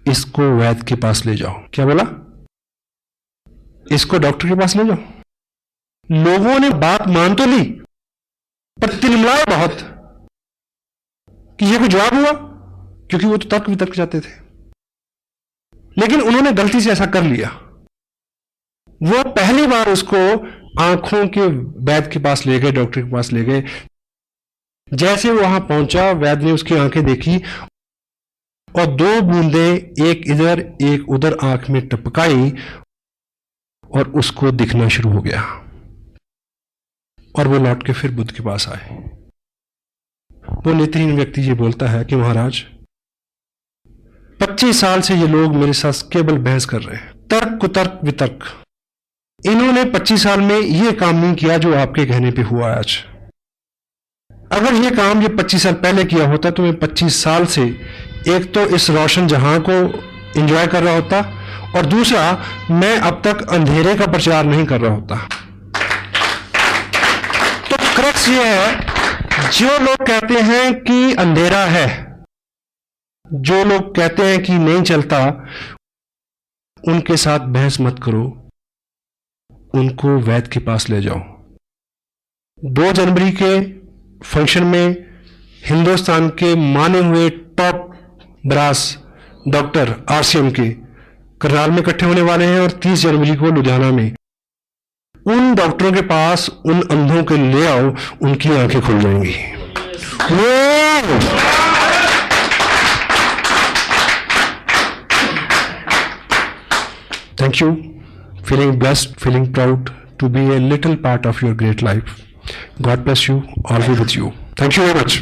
इसको वैद्य के पास ले जाओ। क्या बोला? इसको डॉक्टर के पास ले जाओ। लोगों ने बात मान तो ली, पर तिलमिलाया बहुत कि ये कोई जवाब हुआ, क्योंकि वो तो तर्क वितर्क चाहते थे। लेकिन उन्होंने गलती से ऐसा कर लिया। वो पहली बार उसको आंखों के वैद्य के पास ले गए, डॉक्टर के पास ले गए। जैसे वो वहां पहुंचा, वैद्य ने उसकी आंखें देखी और 2 बूंदें एक इधर एक उधर आंख में टपकाई और उसको दिखना शुरू हो गया। और वो लौट के फिर बुद्ध के पास आए। वो नेत्रहीन व्यक्ति ये बोलता है कि महाराज, 25 साल से ये लोग मेरे साथ केवल बहस कर रहे हैं, तर्क कुतर्क वितर्क। इन्होंने 25 साल में ये काम नहीं किया जो आपके कहने पे हुआ आज। अगर ये काम ये 25 साल पहले किया होता तो मैं 25 साल से एक तो इस रोशन जहां को एंजॉय कर रहा होता, और दूसरा मैं अब तक अंधेरे का प्रचार नहीं कर रहा होता। तो क्रक्स ये है, जो लोग कहते हैं कि अंधेरा है, जो लोग कहते हैं कि नहीं चलता, उनके साथ बहस मत करो, उनको वैद्य के पास ले जाओ। 2 जनवरी के फंक्शन में हिंदुस्तान के माने हुए टॉप ब्रास डॉक्टर RCM के करनाल में इकट्ठे होने वाले हैं, और 30 जनवरी को लुधियाना में। उन डॉक्टरों के पास उन अंधों के ले आओ, उनकी आंखें खुल जाएंगी। Thank you. Feeling blessed, feeling proud to be a little part of your great life. God bless you, all be with you. Thank you very much.